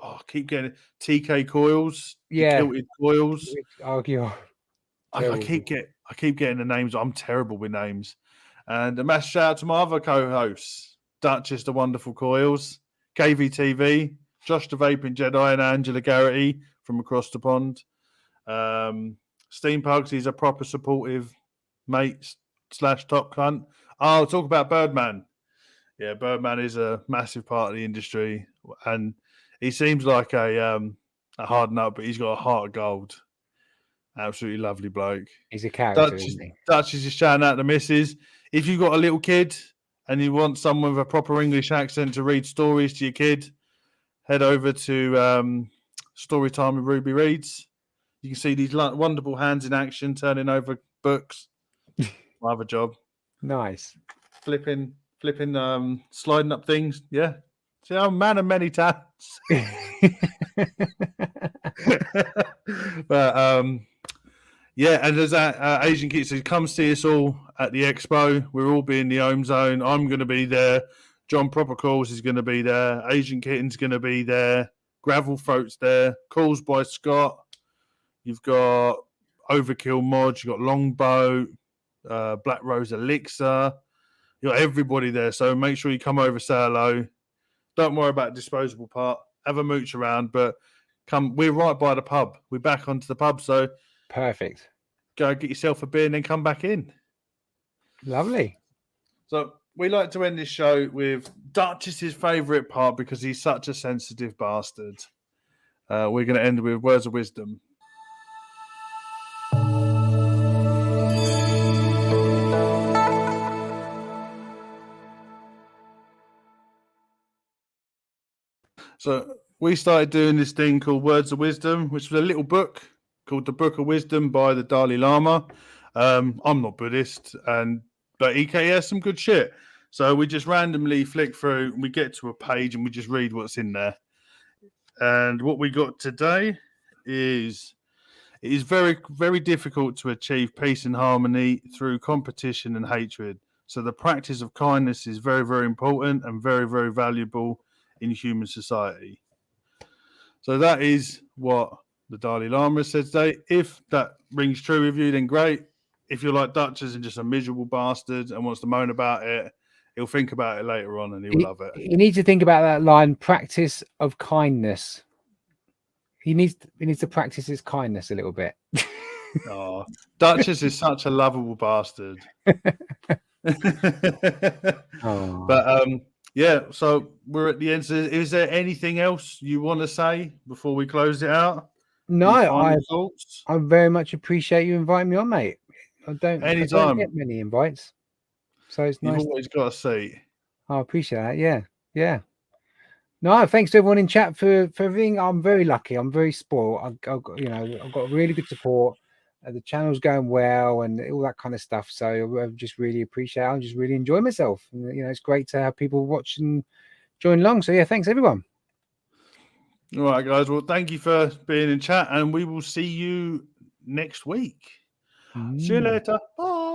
I keep getting TK coils, the Yeah. kilted coils. Argue. I keep getting the names. I'm terrible with names. And a massive shout out to my other co-hosts, Duchess the Wonderful Coils, KVTV, Josh the Vaping Jedi, and Angela Garrity from across the pond. Steam Pugs, he's a proper supportive mate / top cunt. I'll talk about Birdman. Yeah, Birdman is a massive part of the industry, and he seems like a hard nut, but he's got a heart of gold. Absolutely lovely bloke. He's a character, isn't he? Dutch is just shouting out the missus. If you've got a little kid and you want someone with a proper English accent to read stories to your kid, head over to Storytime with Ruby Reads. You can see these wonderful hands in action turning over books. My other job. Nice. Flipping, sliding up things. Yeah. See, I'm a man of many talents. But yeah, and there's that Asian Kit says, come see us all at the expo. We'll all be in the home zone. I'm going to be there. John Proper Calls is going to be there. Asian Kitten's going to be there. Gravel Throat's there. Calls by Scott. You've got Overkill Mods. You've got Longboat, Black Rose Elixir. You've got everybody there. So make sure you come over, say hello. Don't worry about the disposable part. Have a mooch around, but come. We're right by the pub. We're back onto the pub, so perfect. Go get yourself a beer and then come back in. Lovely. So we like to end this show with Duchess's favourite part because he's such a sensitive bastard. We're going to end with words of wisdom. So we started doing this thing called Words of Wisdom, which was a little book called The Book of Wisdom by the Dalai Lama. I'm not Buddhist, but he has some good shit. So we just randomly flick through, we get to a page and we just read what's in there. And what we got today is it is very, very difficult to achieve peace and harmony through competition and hatred. So the practice of kindness is very, very important and very, very valuable in human society. So that is what the Dalai Lama said today. If that rings true with you, then great. If you're like Duchess and just a miserable bastard and wants to moan about it, he'll think about it later on and he'll love it. You need to think about that line, practice of kindness. He needs to practice his kindness a little bit. Oh, Duchess is such a lovable bastard. Oh. But yeah, so we're at the end. So is there anything else you want to say before we close it out? No, I very much appreciate you inviting me on, mate. I don't get many invites, so it's nice. You've always got a seat. I appreciate that. Yeah. No, thanks to everyone in chat for everything. I'm very lucky. I'm very spoiled. I've got really good support. The channel's going well and all that kind of stuff. So I just really appreciate it. I just really enjoy myself. And, it's great to have people watch and join along. So yeah, thanks everyone. All right, guys. Well, thank you for being in chat, and we will see you next week. See you later. Bye.